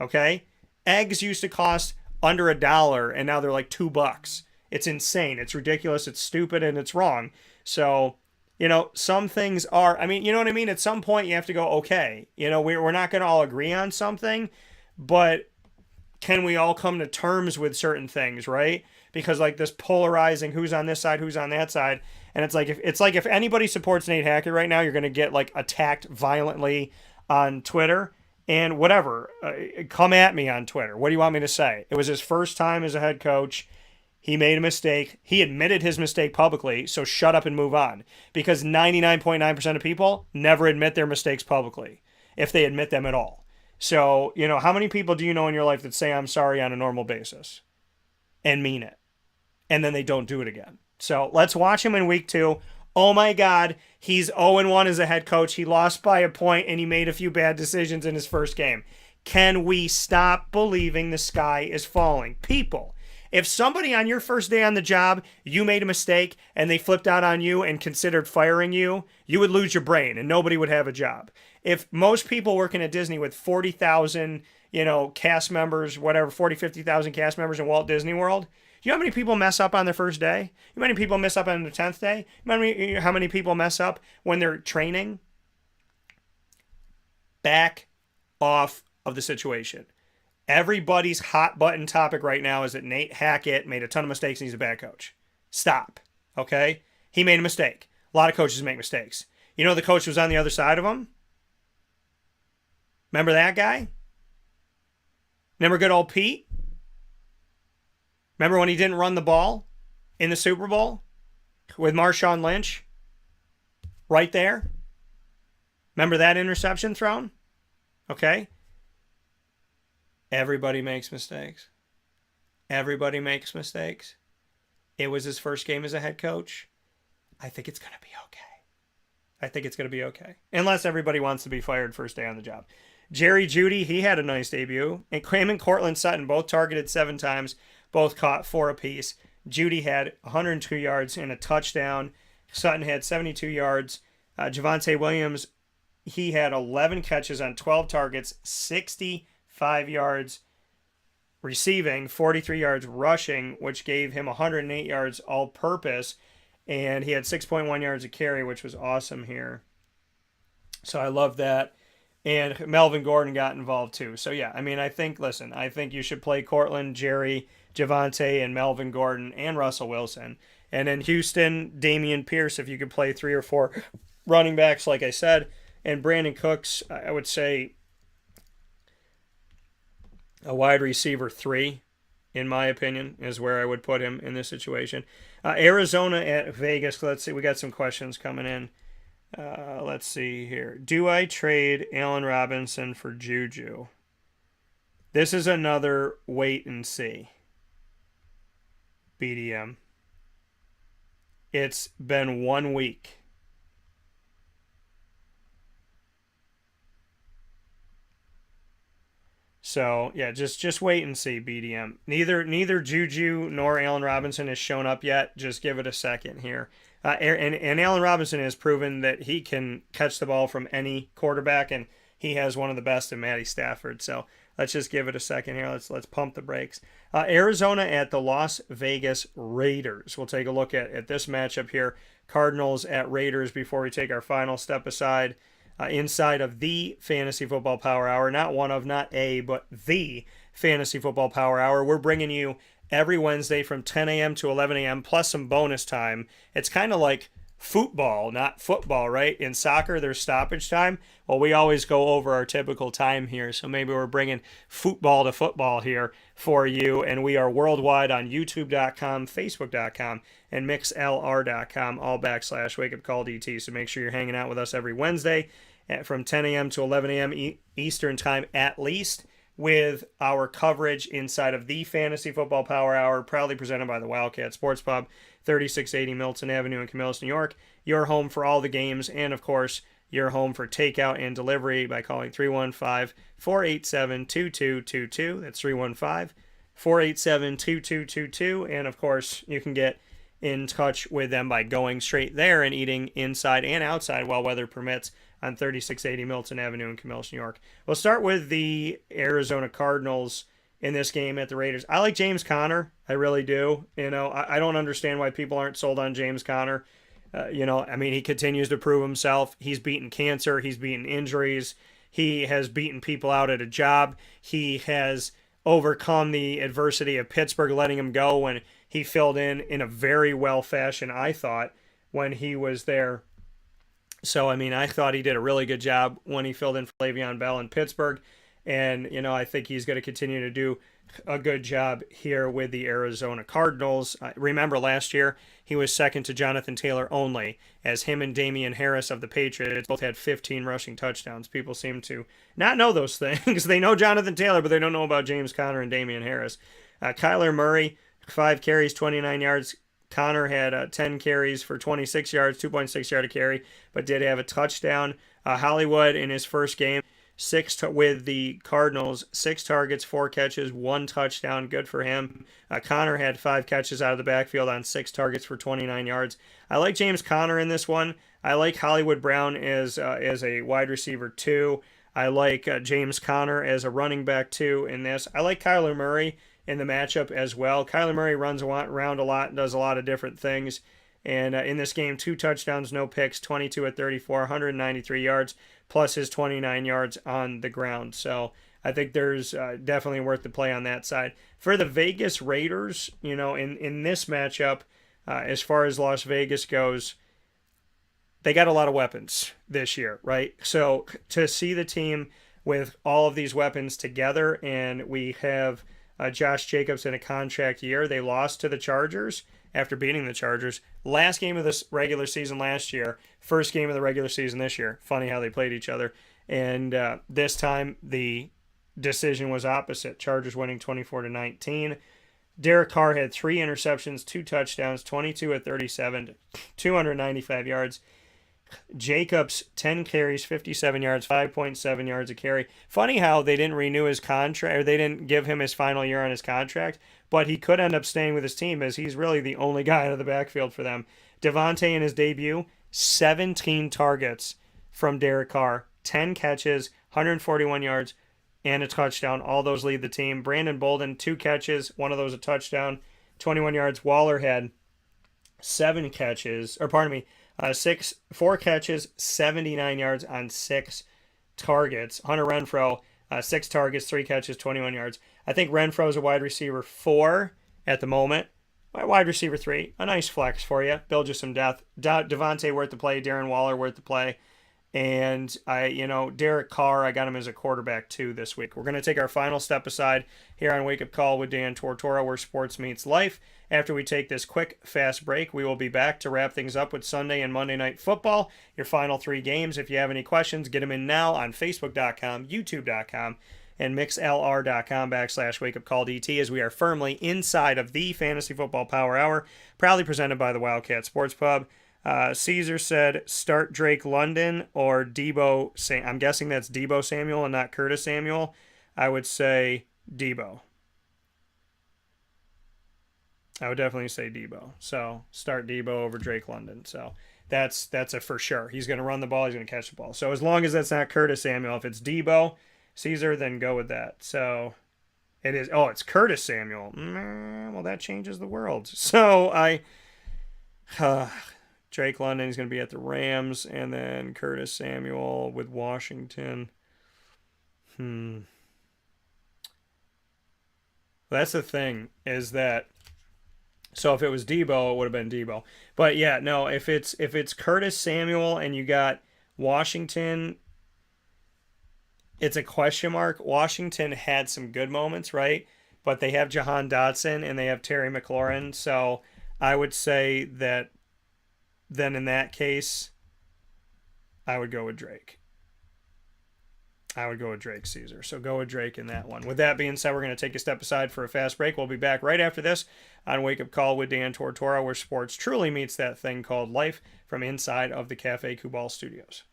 Okay? Eggs used to cost under $1, and now they're like $2. It's insane. It's ridiculous. It's stupid, and it's wrong. So, some things are, you know what I mean? At some point, you have to go, okay, we're not going to all agree on something, but can we all come to terms with certain things, right? Because like this polarizing who's on this side, who's on that side, and it's like if anybody supports Nate Hackett right now, you're going to get like attacked violently on Twitter. And whatever, come at me on Twitter. What do you want me to say? It was his first time as a head coach. He made a mistake. He admitted his mistake publicly, so shut up and move on. Because 99.9% of people never admit their mistakes publicly, if they admit them at all. So, how many people do you know in your life that say I'm sorry on a normal basis and mean it? And then they don't do it again. So let's watch him in week 2. Oh my God, he's 0-1 as a head coach. He lost by a point and he made a few bad decisions in his first game. Can we stop believing the sky is falling? People, if somebody on your first day on the job, you made a mistake and they flipped out on you and considered firing you, you would lose your brain and nobody would have a job. If most people working at Disney with 40,000, cast members, 50,000 cast members in Walt Disney World, you know how many people mess up on their first day? You know how many people mess up on their 10th day? You know how many people mess up when they're training? Back off of the situation. Everybody's hot button topic right now is that Nate Hackett made a ton of mistakes and he's a bad coach. Stop. Okay? He made a mistake. A lot of coaches make mistakes. You know the coach was on the other side of him? Remember that guy? Remember good old Pete? Remember when he didn't run the ball in the Super Bowl with Marshawn Lynch? Right there? Remember that interception thrown? Okay? Everybody makes mistakes. Everybody makes mistakes. It was his first game as a head coach. I think it's going to be okay. I think it's going to be okay. Unless everybody wants to be fired first day on the job. Jerry Jeudy, he had a nice debut. And Cram and Cortland Sutton both targeted 7 times, both caught 4 apiece. Jeudy had 102 yards and a touchdown. Sutton had 72 yards. Javonte Williams, he had 11 catches on 12 targets, 65 yards receiving, 43 yards rushing, which gave him 108 yards all-purpose. And he had 6.1 yards a carry, which was awesome here. So I love that. And Melvin Gordon got involved too. So yeah, I mean, I think you should play Cortland, Jerry, Javonte, and Melvin Gordon, and Russell Wilson. And in Houston, Damian Pierce, if you could play 3 or 4 running backs, like I said. And Brandon Cooks, I would say a wide receiver 3, in my opinion, is where I would put him in this situation. Arizona at Vegas. Let's see. We got some questions coming in. Let's see here. Do I trade Allen Robinson for Juju? This is another wait and see. BDM. It's been 1 week. So, yeah, just wait and see, BDM. Neither Juju nor Allen Robinson has shown up yet. Just give it a second here. And Allen Robinson has proven that he can catch the ball from any quarterback, and he has one of the best in Matty Stafford. So let's just give it a second here. Let's pump the brakes. Arizona at the Las Vegas Raiders. We'll take a look at this matchup here. Cardinals at Raiders before we take our final step aside. Inside of the Fantasy Football Power Hour, not one of, not a, but the Fantasy Football Power Hour. We're bringing you every Wednesday from 10 a.m. to 11 a.m. plus some bonus time. It's kind of like football, not football, right? In soccer, there's stoppage time. Well, we always go over our typical time here, so maybe we're bringing football to football here for you. And we are worldwide on youtube.com, facebook.com, and mixlr.com, all / Wake Up Call DT. So make sure you're hanging out with us every Wednesday from 10 a.m. to 11 a.m. Eastern time at least, with our coverage inside of the Fantasy Football Power Hour, proudly presented by the Wildcat Sports Pub, 3680 Milton Avenue in Camillus, New York. Your home for all the games, and of course, your home for takeout and delivery by calling 315-487-2222. That's 315-487-2222. And of course, you can get in touch with them by going straight there and eating inside and outside while weather permits on 3680 Milton Avenue in Camillus, New York. We'll start with the Arizona Cardinals in this game at the Raiders. I like James Conner. I really do. I don't understand why people aren't sold on James Conner. He continues to prove himself. He's beaten cancer. He's beaten injuries. He has beaten people out at a job. He has overcome the adversity of Pittsburgh letting him go when he filled in a very well fashion, I thought, when he was there. So, I thought he did a really good job when he filled in for Le'Veon Bell in Pittsburgh. And, I think he's going to continue to do a good job here with the Arizona Cardinals. Remember last year, he was second to Jonathan Taylor only, as him and Damian Harris of the Patriots both had 15 rushing touchdowns. People seem to not know those things. They know Jonathan Taylor, but they don't know about James Conner and Damian Harris. Kyler Murray, 5 carries, 29 yards. Connor had 10 carries for 26 yards, 2.6 yard a carry, but did have a touchdown. Hollywood in his first game, with the Cardinals, 6 targets, 4 catches, 1 touchdown. Good for him. Connor had 5 catches out of the backfield on 6 targets for 29 yards. I like James Conner in this one. I like Hollywood Brown as a wide receiver 2. I like James Conner as a running back 2 in this. I like Kyler Murray in the matchup as well. Kyler Murray runs around a lot and does a lot of different things. And in this game, 2 touchdowns, no picks, 22 at 34, 193 yards, plus his 29 yards on the ground. So I think there's definitely worth the play on that side. For the Vegas Raiders, in this matchup, As far as Las Vegas goes, they got a lot of weapons this year, right? So to see the team with all of these weapons together, and we have Josh Jacobs in a contract year. They lost to the Chargers after beating the Chargers. Last game of this regular season last year, first game of the regular season this year. Funny how they played each other. And this time the decision was opposite. Chargers winning 24-19. Derek Carr had 3 interceptions, 2 touchdowns, 22 at 37, 295 yards. Jacobs, 10 carries, 57 yards, 5.7 yards a carry. Funny how they didn't renew his contract, or they didn't give him his final year on his contract, but he could end up staying with his team as he's really the only guy out of the backfield for them. Devontae in his debut, 17 targets from Derek Carr, 10 catches, 141 yards, and a touchdown. All those lead the team. Brandon Bolden, 2 catches, one of those a touchdown, 21 yards. Waller had 4 catches, 79 yards on 6 targets. Hunter Renfrow, 6 targets, 3 catches, 21 yards. I think Renfrow is a wide receiver 4 at the moment. Wide receiver 3, a nice flex for you. Build you some depth. Devontae worth the play. Darren Waller worth the play. And Derek Carr, I got him as a quarterback 2 this week. We're going to take our final step aside here on Wake Up Call with Dan Tortora, where sports meets life. After we take this quick, fast break, we will be back to wrap things up with Sunday and Monday Night Football, your final 3 games. If you have any questions, get them in now on Facebook.com, YouTube.com, and mixlr.com/wakeupcalldt, as we are firmly inside of the Fantasy Football Power Hour, proudly presented by the Wildcat Sports Pub. Caesar said start Drake London or Debo. I'm guessing that's Debo Samuel and not Curtis Samuel. I would say Debo. I would definitely say Debo. So start Debo over Drake London. So that's a for sure. He's going to run the ball. He's going to catch the ball. So as long as that's not Curtis Samuel, if it's Debo, Caesar, then go with that. So it is. Oh, it's Curtis Samuel. Well, that changes the world. So Drake London is going to be at the Rams, and then Curtis Samuel with Washington. That's the thing, is that, so if it was Debo, it would have been Debo. But yeah, no, if it's Curtis Samuel and you got Washington, it's a question mark. Washington had some good moments, right? But they have Jahan Dotson and they have Terry McLaurin, so I would say that then in that case, I would go with Drake. Caesar. So go with Drake in that one. With that being said, we're going to take a step aside for a fast break. We'll be back right after this on Wake Up Call with Dan Tortora, where sports truly meets that thing called life, from inside of the Cafe Kubal studios.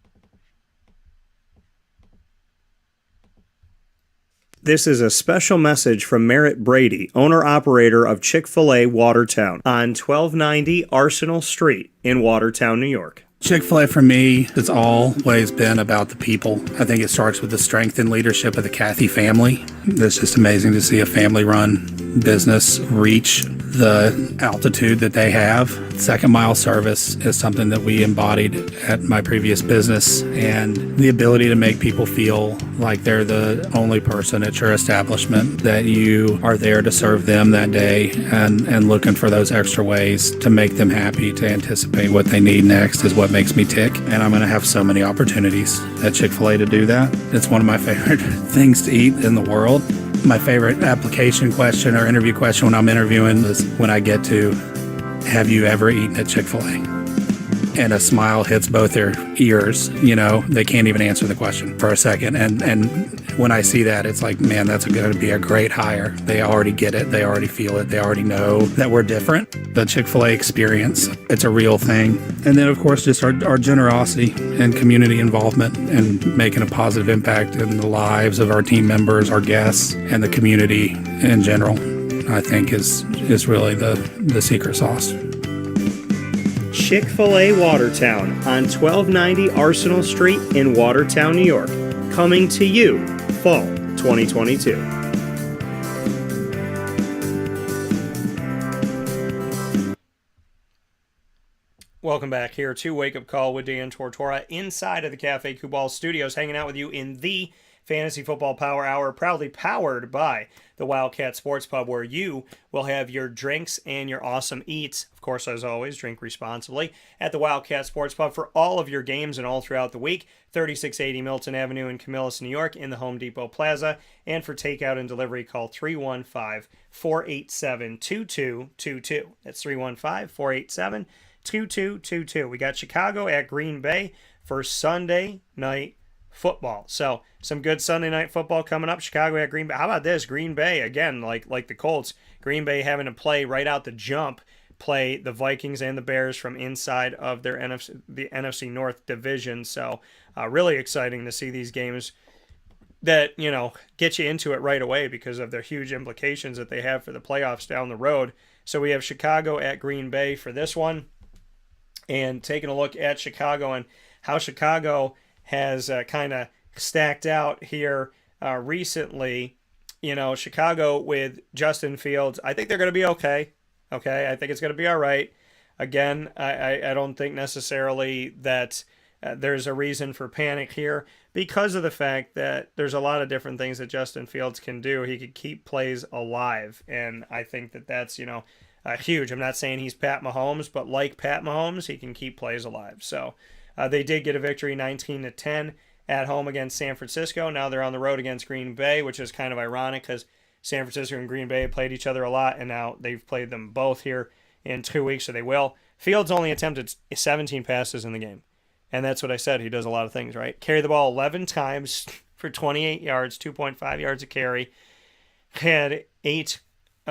This is a special message from Merritt Brady, owner-operator of Chick-fil-A Watertown on 1290 Arsenal Street in Watertown, New York. Chick-fil-A for me has always been about the people. I think it starts with the strength and leadership of the Cathy family. It's just amazing to see a family-run business reach the altitude that they have. Second mile service is something that we embodied at my previous business, and the ability to make people feel like they're the only person at your establishment, that you are there to serve them that day and looking for those extra ways to make them happy, to anticipate what they need next, is what makes me tick. And I'm going to have so many opportunities at Chick-fil-A to do that. It's one of my favorite things to eat in the world. My favorite application question or interview question when I'm interviewing is when I get to, have you ever eaten at Chick-fil-A? And a smile hits both their ears. They can't even answer the question for a second. And when I see that, it's like, man, that's going to be a great hire. They already get it. They already feel it. They already know that we're different. The Chick-fil-A experience, it's a real thing. And then, of course, just our generosity and community involvement and making a positive impact in the lives of our team members, our guests, and the community in general, I think is really the secret sauce. Chick-fil-A Watertown on 1290 Arsenal Street in Watertown, New York. Coming to you fall 2022. Welcome back here to Wake Up Call with Dan Tortora inside of the Cafe Kubal studios, hanging out with you in the Fantasy Football Power Hour, proudly powered by the Wildcat Sports Pub, where you will have your drinks and your awesome eats. Of course, as always, drink responsibly at the Wildcat Sports Pub for all of your games and all throughout the week. 3680 Milton Avenue in Camillus, New York, in the Home Depot Plaza. And for takeout and delivery, call 315-487-2222. That's 315-487-2222. We got Chicago at Green Bay for Sunday night football. So some good Sunday night football coming up. Chicago at Green Bay. How about this? Green Bay, again, like the Colts, Green Bay having to play right out the jump, play the Vikings and the Bears from inside of their the NFC North division. So really exciting to see these games that, get you into it right away because of their huge implications that they have for the playoffs down the road. So we have Chicago at Green Bay for this one, and taking a look at Chicago and how Chicago has kind of stacked out here recently. Chicago with Justin Fields, I think they're going to be okay. Okay, I think it's going to be all right. Again, I don't think necessarily that there's a reason for panic here because of the fact that there's a lot of different things that Justin Fields can do. He could keep plays alive, and I think that that's, huge. I'm not saying he's Pat Mahomes, but like Pat Mahomes, he can keep plays alive. So they did get a victory 19-10 at home against San Francisco. Now they're on the road against Green Bay, which is kind of ironic because San Francisco and Green Bay played each other a lot, and now they've played them both here in 2 weeks, so they will. Fields only attempted 17 passes in the game, and that's what I said. He does a lot of things, right? Carried the ball 11 times for 28 yards, 2.5 yards a carry. Had 8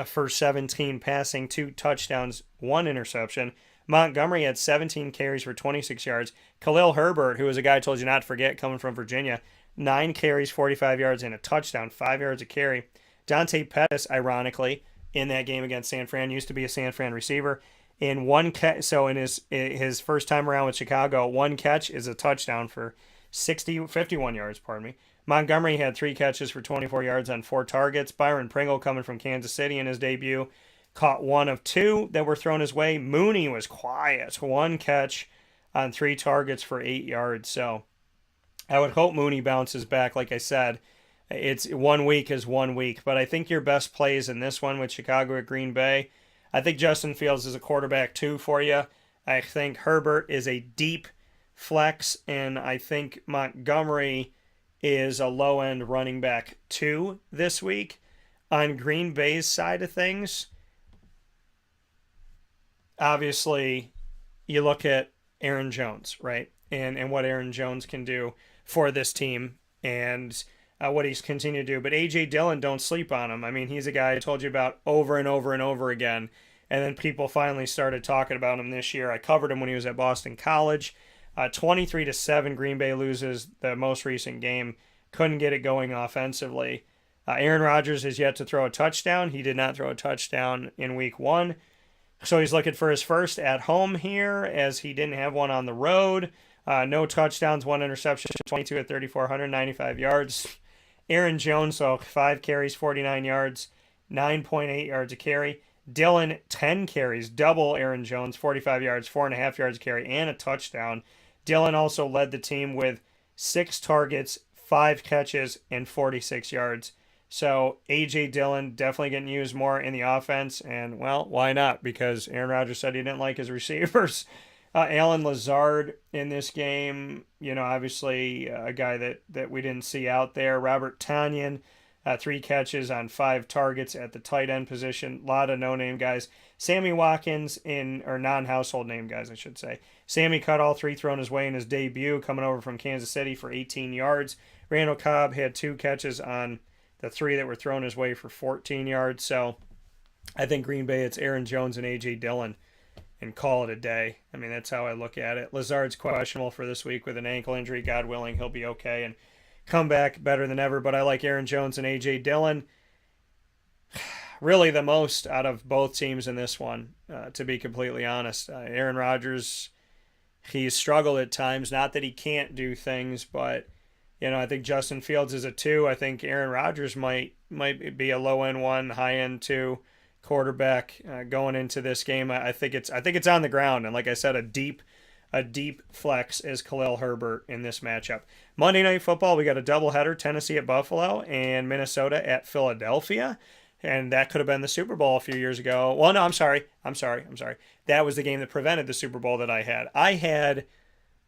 for 17 passing, 2 touchdowns, 1 interception. Montgomery had 17 carries for 26 yards. Khalil Herbert, who was a guy I told you not to forget coming from Virginia, 9 carries, 45 yards, and a touchdown, 5 yards a carry. Dante Pettis, ironically, in that game against San Fran, used to be a San Fran receiver. In one catch, so in his first time around with Chicago, 1 catch is a touchdown for 51 yards, pardon me. Montgomery had 3 catches for 24 yards on 4 targets. Byron Pringle, coming from Kansas City in his debut, caught 1 of 2 that were thrown his way. Mooney was quiet. 1 catch on 3 targets for 8 yards. So I would hope Mooney bounces back. Like I said, it's 1 week is 1 week. But I think your best plays in this one with Chicago at Green Bay, I think Justin Fields is a quarterback 2 for you. I think Herbert is a deep flex. And I think Montgomery is a low-end running back 2 this week. On Green Bay's side of things, obviously, you look at Aaron Jones, right? And what Aaron Jones can do for this team and what he's continued to do. But A.J. Dillon, don't sleep on him. I mean, he's a guy I told you about over and over and over again. And then people finally started talking about him this year. I covered him when he was at Boston College. 23-7, Green Bay loses the most recent game. Couldn't get it going offensively. Aaron Rodgers has yet to throw a touchdown. He did not throw a touchdown in week 1. So he's looking for his first at home here, as he didn't have one on the road. No touchdowns, 1 interception, 22 at 34, 195 yards. Aaron Jones, 5 carries, 49 yards, 9.8 yards a carry. Dillon, 10 carries, double Aaron Jones, 45 yards, 4.5 yards a carry, and a touchdown. Dillon also led the team with 6 targets, 5 catches, and 46 yards. So A.J. Dillon definitely getting used more in the offense, and, well, why not? Because Aaron Rodgers said he didn't like his receivers. Alan Lazard in this game, obviously a guy that we didn't see out there. Robert Tonyan, 3 catches on 5 targets at the tight end position. A lot of no-name guys. Sammy Watkins or non-household name guys, I should say. Sammy caught all 3 thrown his way in his debut, coming over from Kansas City for 18 yards. Randall Cobb had 2 catches on the 3 that were thrown his way for 14 yards. So I think Green Bay, it's Aaron Jones and A.J. Dillon, and call it a day. I mean, that's how I look at it. Lazard's questionable for this week with an ankle injury. God willing, he'll be okay and come back better than ever. But I like Aaron Jones and A.J. Dillon really the most out of both teams in this one, to be completely honest. Aaron Rodgers, he's struggled at times. Not that he can't do things, but I think Justin Fields is a 2. I think Aaron Rodgers might be a low-end 1, high-end 2 quarterback going into this game. I think it's on the ground, and like I said, a deep a deep flex as Khalil Herbert in this matchup. Monday Night Football, we got a doubleheader, Tennessee at Buffalo and Minnesota at Philadelphia. And that could have been the Super Bowl a few years ago. Well, no, I'm sorry. That was the game that prevented the Super Bowl that I had. I had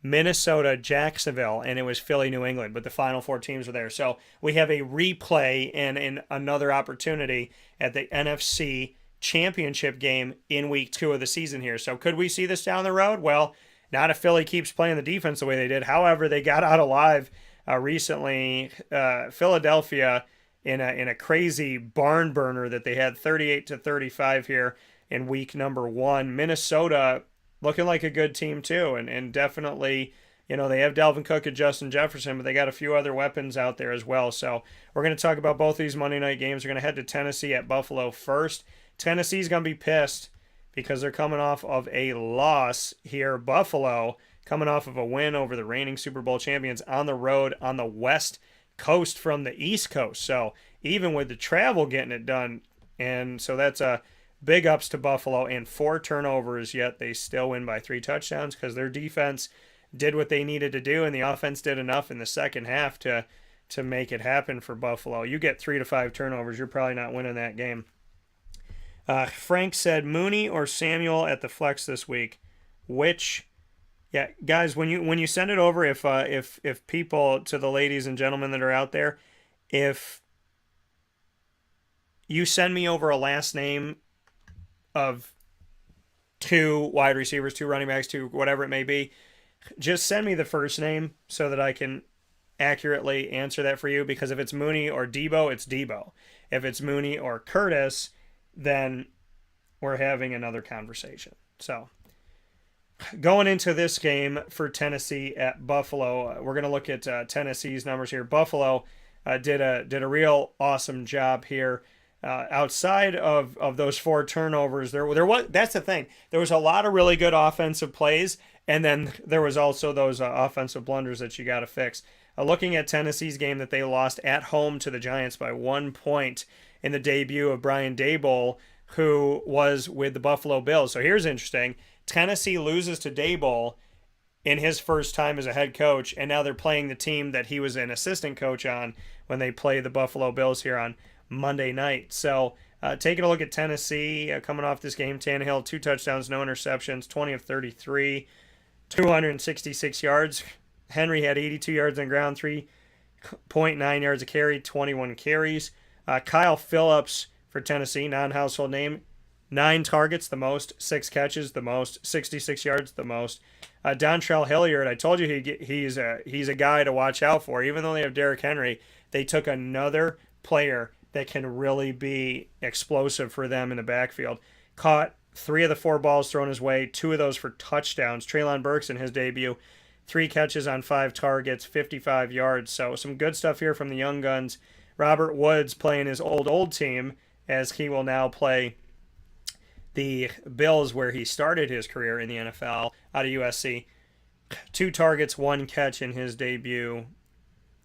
Minnesota, Jacksonville, and it was Philly, New England, but the final four teams were there. So we have a replay and another opportunity at the NFC Championship game in week 2 of the season here. So could we see this down the road? Well, not if Philly keeps playing the defense the way they did. However, they got out alive recently. Philadelphia in a crazy barn burner that they had 38-35 here in week number 1. Minnesota looking like a good team too, and definitely, they have Dalvin Cook and Justin Jefferson, but they got a few other weapons out there as well. So we're going to talk about both these Monday night games. We're going to head to Tennessee at Buffalo first. Tennessee's going to be pissed because they're coming off of a loss here. Buffalo coming off of a win over the reigning Super Bowl champions on the road on the West Coast from the East Coast. So even with the travel getting it done, and so that's a big ups to Buffalo, and 4 turnovers, yet they still win by 3 touchdowns because their defense did what they needed to do, and the offense did enough in the second half to make it happen for Buffalo. You get 3 to 5 turnovers, you're probably not winning that game. Frank said Mooney or Samuel at the flex this week. Which, yeah, guys, when you send it over, if people, to the ladies and gentlemen that are out there, if you send me over a last name of 2 wide receivers, 2 running backs, 2 whatever it may be, just send me the first name so that I can accurately answer that for you, because if it's Mooney or Debo, it's Debo. If it's Mooney or Curtis, then we're having another conversation. So going into this game for Tennessee at Buffalo, we're going to look at Tennessee's numbers here. Buffalo did a real awesome job here. Outside of those 4 turnovers, there was, that's the thing. There was a lot of really good offensive plays, and then there was also those offensive blunders that you got to fix. Looking at Tennessee's game that they lost at home to the Giants by 1 point in the debut of Brian Daboll, who was with the Buffalo Bills. So here's interesting. Tennessee loses to Daboll in his first time as a head coach, and now they're playing the team that he was an assistant coach on when they play the Buffalo Bills here on Monday night. So taking a look at Tennessee coming off this game, Tannehill, 2 touchdowns, no interceptions, 20 of 33, 266 yards. Henry had 82 yards on the ground, 3.9 yards a carry, 21 carries. Kyle Phillips for Tennessee, non-household name, 9 targets, the most, 6 catches, the most, 66 yards, the most. Dontrell Hilliard, I told you he's a guy to watch out for. Even though they have Derrick Henry, they took another player that can really be explosive for them in the backfield. Caught 3 of the 4 balls thrown his way, 2 of those for touchdowns. Treylon Burks in his debut, 3 catches on 5 targets, 55 yards. So some good stuff here from the young guns. Robert Woods playing his old team, as he will now play the Bills, where he started his career in the NFL out of USC. 2 targets, 1 catch in his debut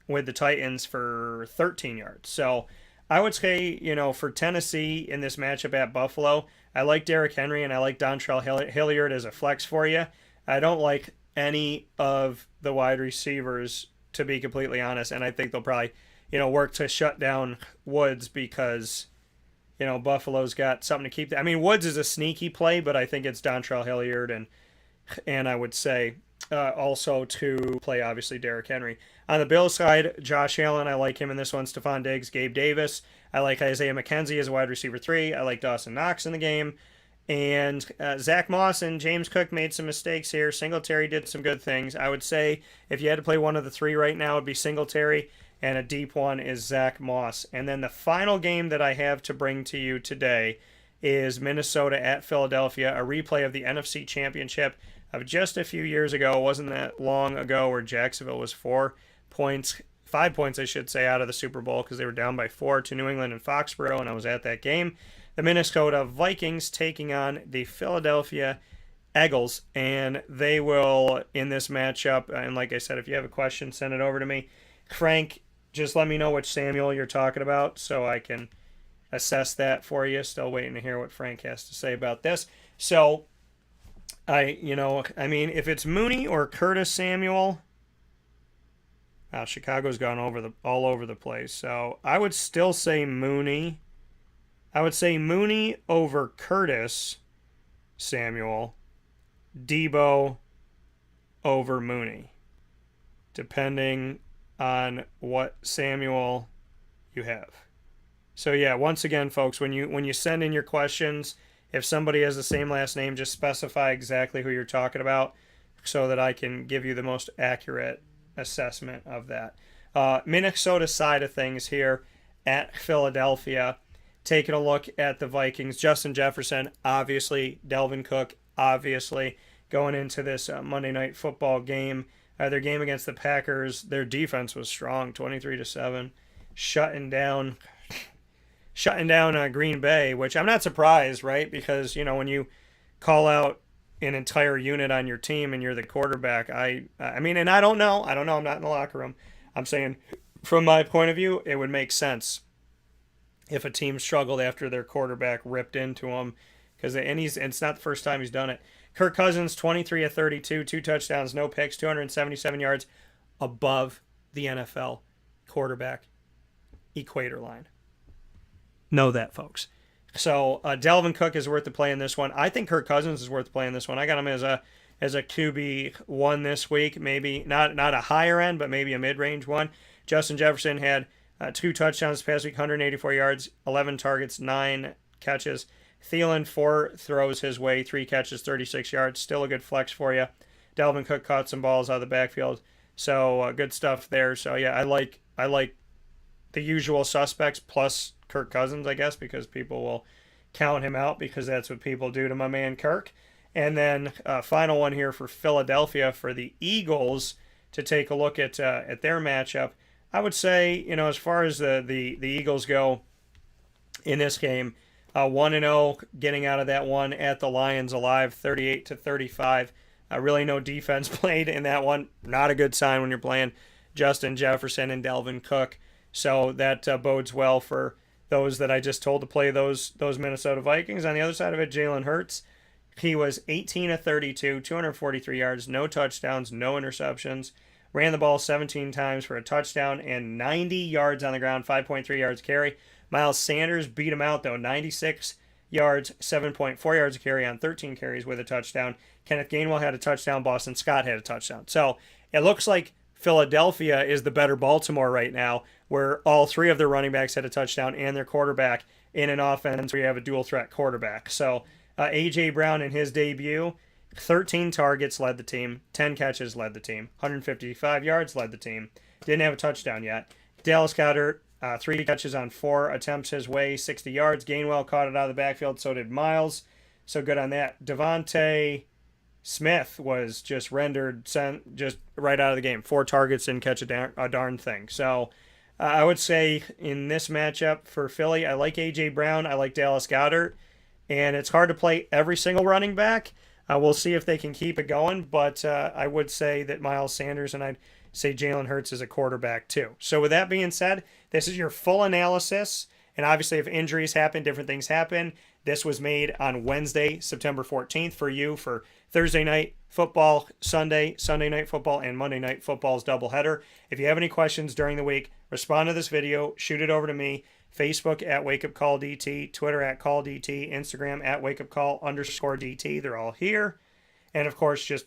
with the Titans for 13 yards. So I would say, for Tennessee in this matchup at Buffalo, I like Derrick Henry and I like Dontrell Hilliard as a flex for you. I don't like any of the wide receivers, to be completely honest, and I think they'll probably, work to shut down Woods because, Buffalo's got something to keep. I mean, Woods is a sneaky play, but I think it's Dontrell Hilliard and I would say also to play, obviously, Derrick Henry. On the Bills side, Josh Allen, I like him in this one. Stephon Diggs, Gabe Davis. I like Isaiah McKenzie as a wide receiver 3. I like Dawson Knox in the game. And Zach Moss and James Cook made some mistakes here. Singletary did some good things. I would say if you had to play one of the 3 right now, it would be Singletary, and a deep one is Zach Moss. And then the final game that I have to bring to you today is Minnesota at Philadelphia, a replay of the NFC Championship of just a few years ago. It wasn't that long ago, where Jacksonville was 5 points, I should say, out of the Super Bowl because they were down by 4 to New England and Foxborough, and I was at that game. The Minnesota Vikings taking on the Philadelphia Eagles, and they will, in this matchup, and like I said, if you have a question, send it over to me. Frank, just let me know which Samuel you're talking about so I can assess that for you. Still waiting to hear what Frank has to say about this. So I mean, if it's Mooney or Curtis Samuel, Chicago's gone all over the place. So I would still say Mooney. I would say Mooney over Curtis Samuel. Debo over Mooney, depending on what Samuel you have. So yeah, once again, folks, when you send in your questions, if somebody has the same last name, just specify exactly who you're talking about so that I can give you the most accurate assessment of that. Minnesota side of things here at Philadelphia, taking a look at the Vikings. Justin Jefferson, obviously. Delvin Cook, obviously. Going into this Monday Night Football game, their game against the Packers, their defense was strong, 23-7, shutting down Green Bay, which I'm not surprised, right? Because when you call out an entire unit on your team and you're the quarterback, I mean, and I don't know, I'm not in the locker room. I'm saying, from my point of view, it would make sense if a team struggled after their quarterback ripped into them, because it's not the first time he's done it. Kirk Cousins, 23 of 32, 2 touchdowns, no picks, 277 yards, above the NFL quarterback equator line. Know that, folks. So Delvin Cook is worth the play in this one. I think Kirk Cousins is worth the play in this one. I got him as a QB1 this week, maybe not a higher end, but maybe a mid-range one. Justin Jefferson had 2 touchdowns this past week, 184 yards, 11 targets, 9 catches. Thielen, 4 throws his way, 3 catches, 36 yards. Still a good flex for you. Delvin Cook caught some balls out of the backfield. So good stuff there. So yeah, I like the usual suspects plus Kirk Cousins, I guess, because people will count him out because that's what people do to my man Kirk. And then final one here for Philadelphia for the Eagles to take a look at their matchup. I would say, as far as the Eagles go in this game, 1-0, getting out of that one at the Lions alive, 38-35. Really no defense played in that one. Not a good sign when you're playing Justin Jefferson and Delvin Cook. So that bodes well for those that I just told to play those Minnesota Vikings. On the other side of it, Jalen Hurts, he was 18 of 32, 243 yards, no touchdowns, no interceptions. Ran the ball 17 times for a touchdown and 90 yards on the ground, 5.3 yards carry. Miles Sanders beat him out, though, 96 yards, 7.4 yards a carry on 13 carries with a touchdown. Kenneth Gainwell had a touchdown. Boston Scott had a touchdown. So it looks like Philadelphia is the better Baltimore right now, where all 3 of their running backs had a touchdown and their quarterback in an offense where you have a dual-threat quarterback. So A.J. Brown in his debut, 13 targets, led the team. 10 catches, led the team. 155 yards, led the team. Didn't have a touchdown yet. Dallas Goedert, 3 catches on 4 attempts his way, 60 yards. Gainwell caught it out of the backfield, so did Miles. So good on that. Devontae Smith was just rendered just right out of the game. 4 targets, didn't catch a darn thing. So I would say in this matchup for Philly, I like A.J. Brown. I like Dallas Goedert. And it's hard to play every single running back. We'll see if they can keep it going. But I would say that Miles Sanders and I'd say Jalen Hurts is a quarterback too. So with that being said, this is your full analysis. And obviously if injuries happen, different things happen. This was made on Wednesday, September 14th for you for Thursday night football, Sunday night football, and Monday night football's doubleheader. If you have any questions during the week, respond to this video, shoot it over to me. Facebook at WakeUpCallDT, Twitter at CallDT, Instagram at WakeUpCall_DT. They're all here. And of course, just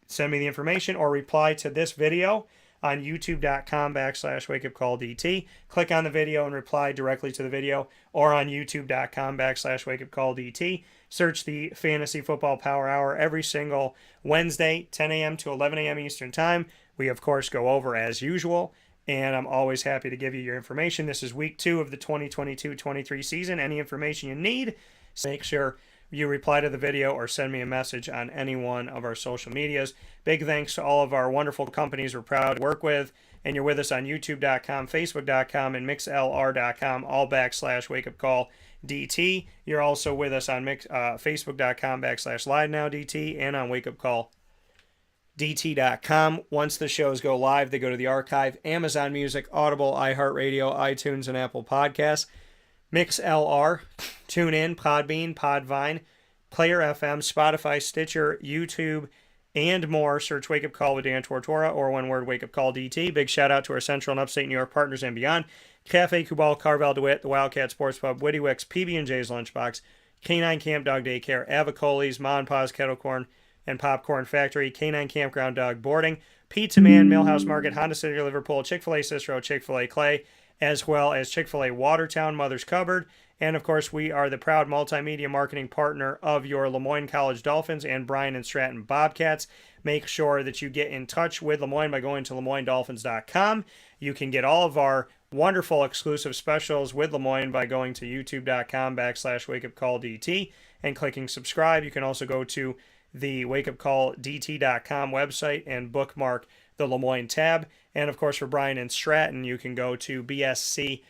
send me the information or reply to this video on youtube.com/WakeUpCallDT. Click on the video and reply directly to the video, or on youtube.com/WakeUpCallDT. Search the Fantasy Football Power Hour every single Wednesday, 10 a.m. to 11 a.m. Eastern Time. We, of course, go over as usual, and I'm always happy to give you your information. This is week 2 of the 2022-23 season. Any information you need, make sure you reply to the video or send me a message on any one of our social medias. Big thanks to all of our wonderful companies we're proud to work with. And you're with us on youtube.com, facebook.com, and mixlr.com, all /WakeUpCallDT. You're also with us on facebook.com /LiveNowDT and on WakeUpCallDT.com. Once the shows go live, they go to the archive, Amazon Music, Audible, iHeartRadio, iTunes, and Apple Podcasts. MixLR, TuneIn, Podbean, Podvine, Player FM, Spotify, Stitcher, YouTube, and more. Search Wake Up Call with Dan Tortora, or one word, Wake Up Call DT. Big shout out to our Central and Upstate New York partners and beyond. Cafe Kubal, Carvel DeWitt, the Wildcat Sports Pub, Witty Wicks, PB&J's Lunchbox, Canine Camp Dog Daycare, Avicoli's, Ma and Pa's Kettle Corn and Popcorn Factory, Canine Campground Dog Boarding, Pizza Man, Millhouse Market, Honda City Liverpool, Chick-fil-A Cicero, Chick-fil-A Clay, as well as Chick-fil-A Watertown, Mother's Cupboard. And, of course, we are the proud multimedia marketing partner of your Lemoyne College Dolphins and Bryan and Stratton Bobcats. Make sure that you get in touch with Lemoyne by going to LemoyneDolphins.com. You can get all of our wonderful exclusive specials with Lemoyne by going to youtube.com/wakeupcalldt and clicking subscribe. You can also go to the wakeupcalldt.com website and bookmark the Lemoyne tab. And, of course, for Bryan and Stratton, you can go to Syracuse